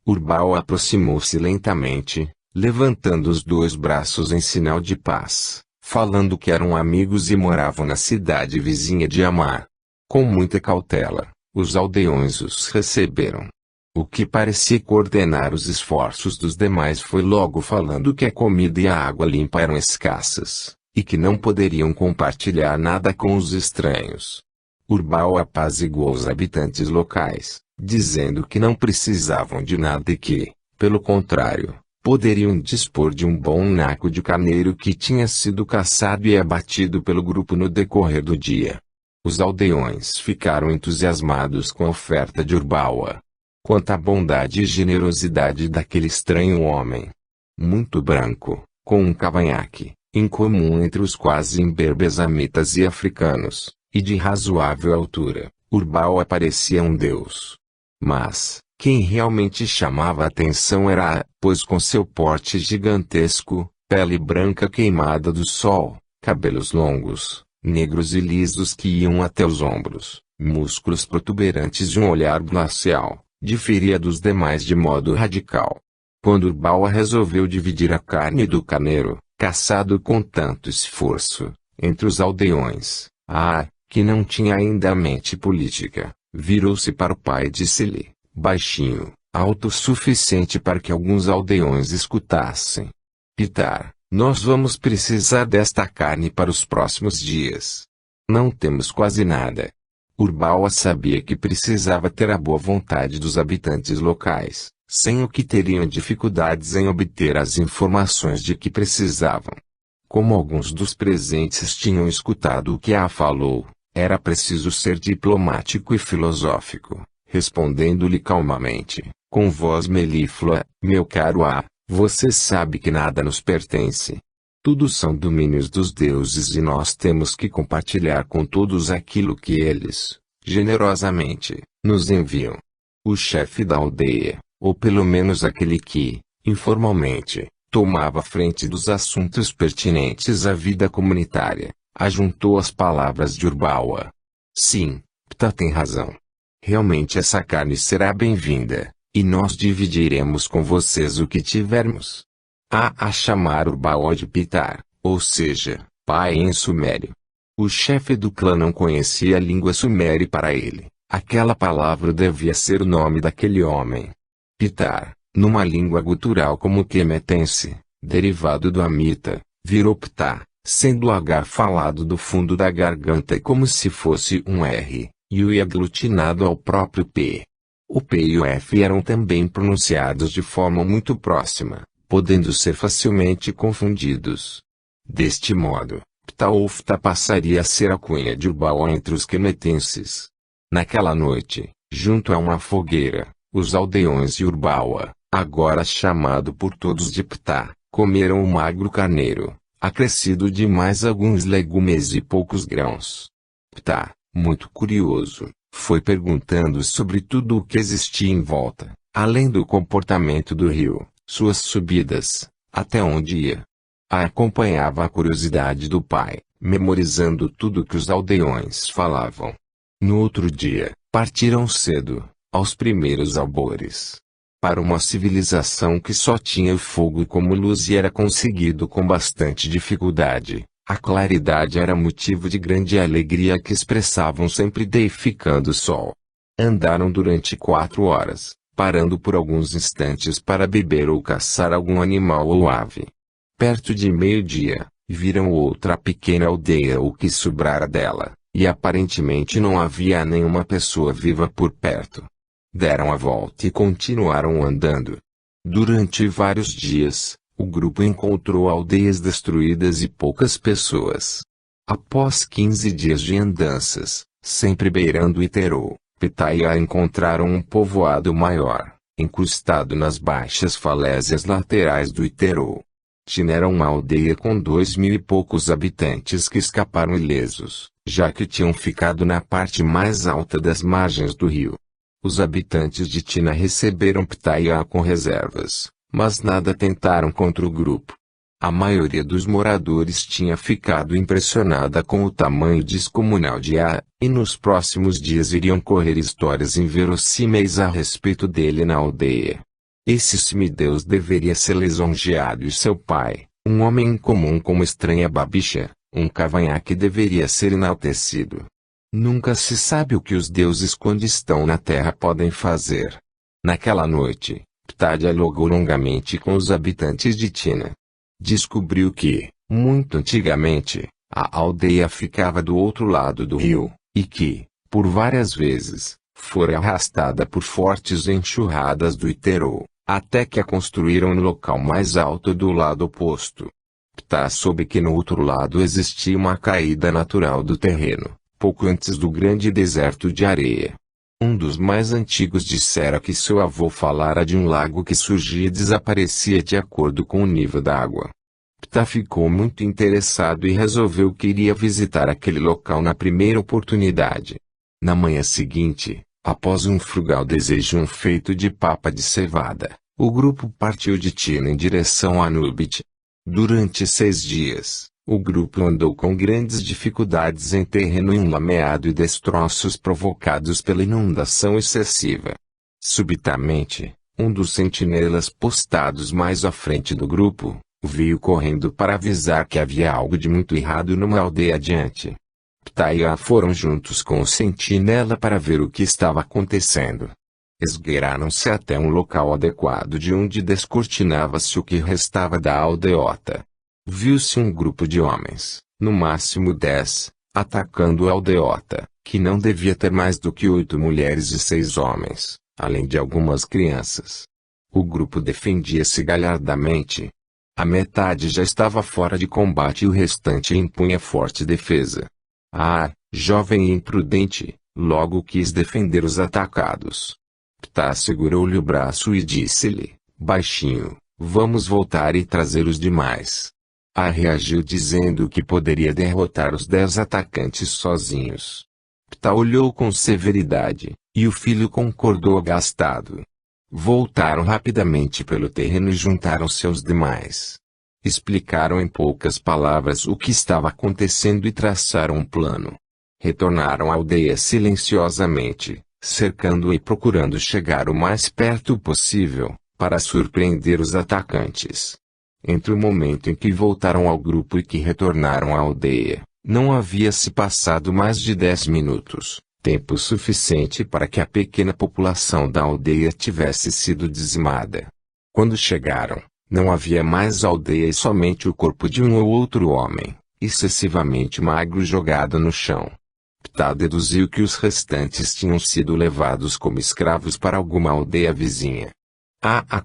Urbawa aproximou-se lentamente, levantando os 2 braços em sinal de paz, falando que eram amigos e moravam na cidade vizinha de Amar. Com muita cautela, os aldeões os receberam. O que parecia coordenar os esforços dos demais foi logo falando que a comida e a água limpa eram escassas, e que não poderiam compartilhar nada com os estranhos. Urbawa apaziguou os habitantes locais, dizendo que não precisavam de nada e que, pelo contrário, poderiam dispor de um bom naco de carneiro que tinha sido caçado e abatido pelo grupo no decorrer do dia. Os aldeões ficaram entusiasmados com a oferta de Urbawa. Quanto à bondade e generosidade daquele estranho homem. Muito branco, com um cavanhaque, incomum entre os quase imberbesamitas e africanos, e de razoável altura, Urbawa parecia um deus. Mas, quem realmente chamava a atenção era pois com seu porte gigantesco, pele branca queimada do sol, cabelos longos, negros e lisos que iam até os ombros, músculos protuberantes e um olhar glacial, diferia dos demais de modo radical. Quando Urbawa resolveu dividir a carne do carneiro, caçado com tanto esforço, entre os aldeões, que não tinha ainda a mente política, virou-se para o pai e disse-lhe, baixinho, alto o suficiente para que alguns aldeões escutassem. Pitar, nós vamos precisar desta carne para os próximos dias. Não temos quase nada. Urbawa sabia que precisava ter a boa vontade dos habitantes locais, sem o que teriam dificuldades em obter as informações de que precisavam. Como alguns dos presentes tinham escutado o que A falou, era preciso ser diplomático e filosófico, respondendo-lhe calmamente, com voz melíflua: meu caro A, você sabe que nada nos pertence. Tudo são domínios dos deuses e nós temos que compartilhar com todos aquilo que eles, generosamente, nos enviam. O chefe da aldeia, ou pelo menos aquele que, informalmente, tomava frente dos assuntos pertinentes à vida comunitária, ajuntou as palavras de Urbawa. Sim, Ptah tem razão. Realmente essa carne será bem-vinda, e nós dividiremos com vocês o que tivermos. A chamar Urbawa de Pitar, ou seja, pai em sumério. O chefe do clã não conhecia a língua suméria e para ele, aquela palavra devia ser o nome daquele homem. Pitar, numa língua gutural como o quemetense, derivado do amita, virou Ptah, sendo o H falado do fundo da garganta como se fosse um R, e o I aglutinado ao próprio P. O P e o F eram também pronunciados de forma muito próxima, podendo ser facilmente confundidos. Deste modo, Ptah ou Ftah passaria a ser a cunha de Urbawa entre os quemetenses. Naquela noite, junto a uma fogueira, os aldeões de Urbawa, agora chamado por todos de Ptah, comeram o magro carneiro, acrescido de mais alguns legumes e poucos grãos. Ptah, muito curioso, foi perguntando sobre tudo o que existia em volta, além do comportamento do rio, suas subidas, até onde ia. Acompanhava a curiosidade do pai, memorizando tudo que os aldeões falavam. No outro dia, partiram cedo, aos primeiros albores, para uma civilização que só tinha o fogo como luz e era conseguido com bastante dificuldade. A claridade era motivo de grande alegria que expressavam sempre deificando o sol. Andaram durante 4 horas, parando por alguns instantes para beber ou caçar algum animal ou ave. Perto de meio-dia, viram outra pequena aldeia ou que sobrara dela, e aparentemente não havia nenhuma pessoa viva por perto. Deram a volta e continuaram andando. Durante vários dias, o grupo encontrou aldeias destruídas e poucas pessoas. Após 15 dias de andanças, sempre beirando Iterô, Ptah e A encontraram um povoado maior, encrustado nas baixas falésias laterais do Iterô. Tina era uma aldeia com 2.000 e poucos habitantes que escaparam ilesos, já que tinham ficado na parte mais alta das margens do rio. Os habitantes de Tina receberam Ptah e A com reservas, mas nada tentaram contra o grupo. A maioria dos moradores tinha ficado impressionada com o tamanho descomunal de A, e nos próximos dias iriam correr histórias inverossímeis a respeito dele na aldeia. Esse semideus deveria ser lisonjeado e seu pai, um homem incomum como estranha babicha, um cavanhaque deveria ser enaltecido. Nunca se sabe o que os deuses quando estão na terra podem fazer. Naquela noite, Ptah dialogou longamente com os habitantes de Tina. Descobriu que, muito antigamente, a aldeia ficava do outro lado do rio, e que, por várias vezes, fora arrastada por fortes enxurradas do Iterô, até que a construíram no local mais alto do lado oposto. Ptah soube que no outro lado existia uma caída natural do terreno, pouco antes do grande deserto de areia. Um dos mais antigos dissera que seu avô falara de um lago que surgia e desaparecia de acordo com o nível da água. Ptah ficou muito interessado e resolveu que iria visitar aquele local na primeira oportunidade. Na manhã seguinte, após um frugal desejum feito de papa de cevada, o grupo partiu de Tina em direção a Nubit. Durante 6 dias, o grupo andou com grandes dificuldades em terreno enlameado e destroços provocados pela inundação excessiva. Subitamente, um dos sentinelas postados mais à frente do grupo, veio correndo para avisar que havia algo de muito errado numa aldeia adiante. Ptah e A foram juntos com o sentinela para ver o que estava acontecendo. Esgueiraram-se até um local adequado de onde descortinava-se o que restava da aldeota. Viu-se um grupo de homens, no máximo 10, atacando a aldeota, que não devia ter mais do que 8 mulheres e 6 homens, além de algumas crianças. O grupo defendia-se galhardamente. A metade já estava fora de combate e o restante impunha forte defesa. Jovem e imprudente, logo quis defender os atacados. Ptah segurou-lhe o braço e disse-lhe, baixinho, vamos voltar e trazer os demais. Reagiu dizendo que poderia derrotar os 10 atacantes sozinhos. Ptah olhou com severidade, e o filho concordou agastado. Voltaram rapidamente pelo terreno e juntaram-se aos demais. Explicaram em poucas palavras o que estava acontecendo e traçaram um plano. Retornaram à aldeia silenciosamente, cercando e procurando chegar o mais perto possível, para surpreender os atacantes. Entre o momento em que voltaram ao grupo e que retornaram à aldeia, não havia se passado mais de 10 minutos, tempo suficiente para que a pequena população da aldeia tivesse sido dizimada. Quando chegaram, não havia mais aldeia e somente o corpo de um ou outro homem, excessivamente magro jogado no chão. Ptah deduziu que os restantes tinham sido levados como escravos para alguma aldeia vizinha.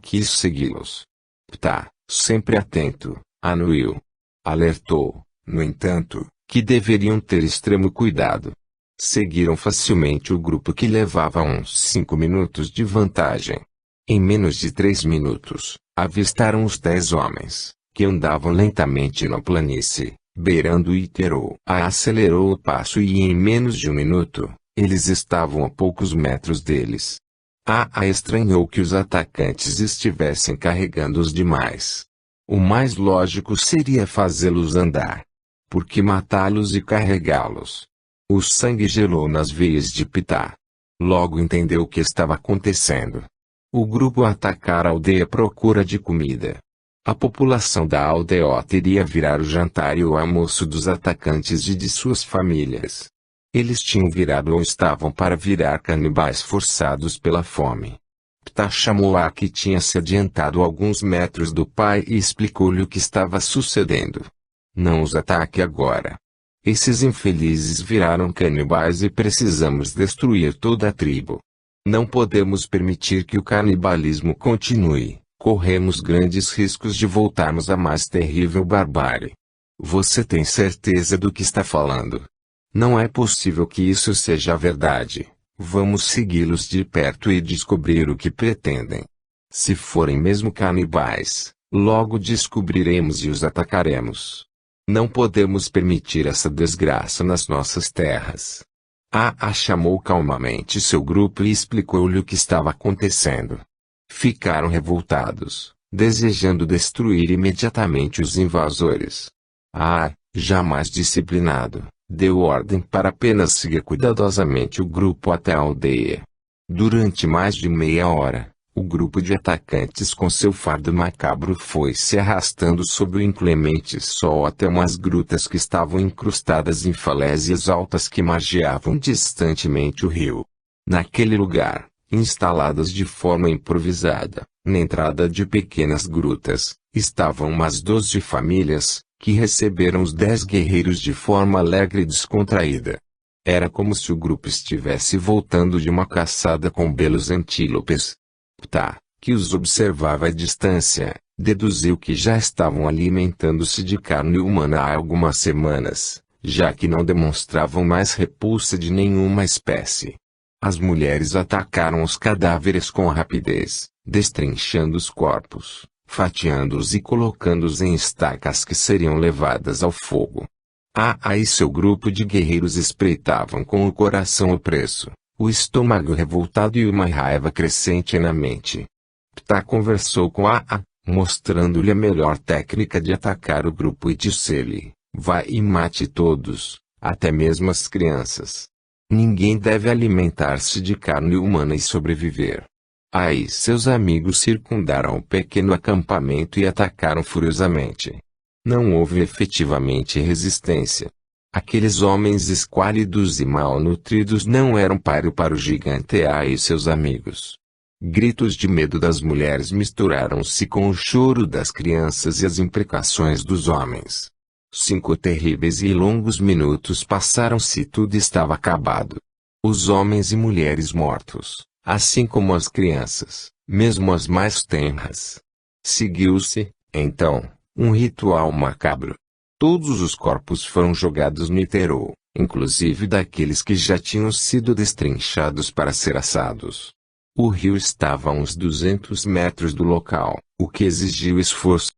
Quis segui-los. Ptah, sempre atento, anuiu. Alertou, no entanto, que deveriam ter extremo cuidado. Seguiram facilmente o grupo que levava uns 5 minutos de vantagem. Em menos de 3 minutos, avistaram os 10 homens, que andavam lentamente na planície, beirando o Iterou. Acelerou o passo e em menos de 1 minuto, eles estavam a poucos metros deles. Estranhou que os atacantes estivessem carregando os demais. O mais lógico seria fazê-los andar. Por que matá-los e carregá-los? O sangue gelou nas veias de Ptah. Logo entendeu o que estava acontecendo. O grupo atacara a aldeia à procura de comida. A população da aldeota iria virar o jantar e o almoço dos atacantes e de suas famílias. Eles tinham virado ou estavam para virar canibais forçados pela fome. Ptah chamou a que tinha se adiantado alguns metros do pai e explicou-lhe o que estava sucedendo. Não os ataque agora. Esses infelizes viraram canibais e precisamos destruir toda a tribo. Não podemos permitir que o canibalismo continue. Corremos grandes riscos de voltarmos à mais terrível barbárie. Você tem certeza do que está falando? Não é possível que isso seja a verdade. Vamos segui-los de perto e descobrir o que pretendem. Se forem mesmo canibais, logo descobriremos e os atacaremos. Não podemos permitir essa desgraça nas nossas terras. Chamou calmamente seu grupo e explicou-lhe o que estava acontecendo. Ficaram revoltados, desejando destruir imediatamente os invasores. Já mais disciplinado, deu ordem para apenas seguir cuidadosamente o grupo até a aldeia. Durante mais de meia hora, o grupo de atacantes com seu fardo macabro foi se arrastando sob o inclemente sol até umas grutas que estavam incrustadas em falésias altas que margeavam distantemente o rio. Naquele lugar, instaladas de forma improvisada, na entrada de pequenas grutas, estavam umas 12 famílias, que receberam os 10 guerreiros de forma alegre e descontraída. Era como se o grupo estivesse voltando de uma caçada com belos antílopes. Ptah, que os observava à distância, deduziu que já estavam alimentando-se de carne humana há algumas semanas, já que não demonstravam mais repulsa de nenhuma espécie. As mulheres atacaram os cadáveres com rapidez, destrinchando os corpos, fatiando-os e colocando-os em estacas que seriam levadas ao fogo. E seu grupo de guerreiros espreitavam com o coração opresso, o estômago revoltado e uma raiva crescente na mente. Ptah conversou com mostrando-lhe a melhor técnica de atacar o grupo e disse-lhe, vá e mate todos, até mesmo as crianças. Ninguém deve alimentar-se de carne humana e sobreviver. Aí seus amigos circundaram o pequeno acampamento e atacaram furiosamente. Não houve efetivamente resistência. Aqueles homens esquálidos e malnutridos não eram páreo para o gigante e seus amigos. Gritos de medo das mulheres misturaram-se com o choro das crianças e as imprecações dos homens. 5 terríveis e longos minutos passaram-se e tudo estava acabado. Os homens e mulheres mortos, assim como as crianças, mesmo as mais tenras. Seguiu-se, então, um ritual macabro. Todos os corpos foram jogados no Iterô, inclusive daqueles que já tinham sido destrinchados para ser assados. O rio estava a uns 200 metros do local, o que exigiu esforço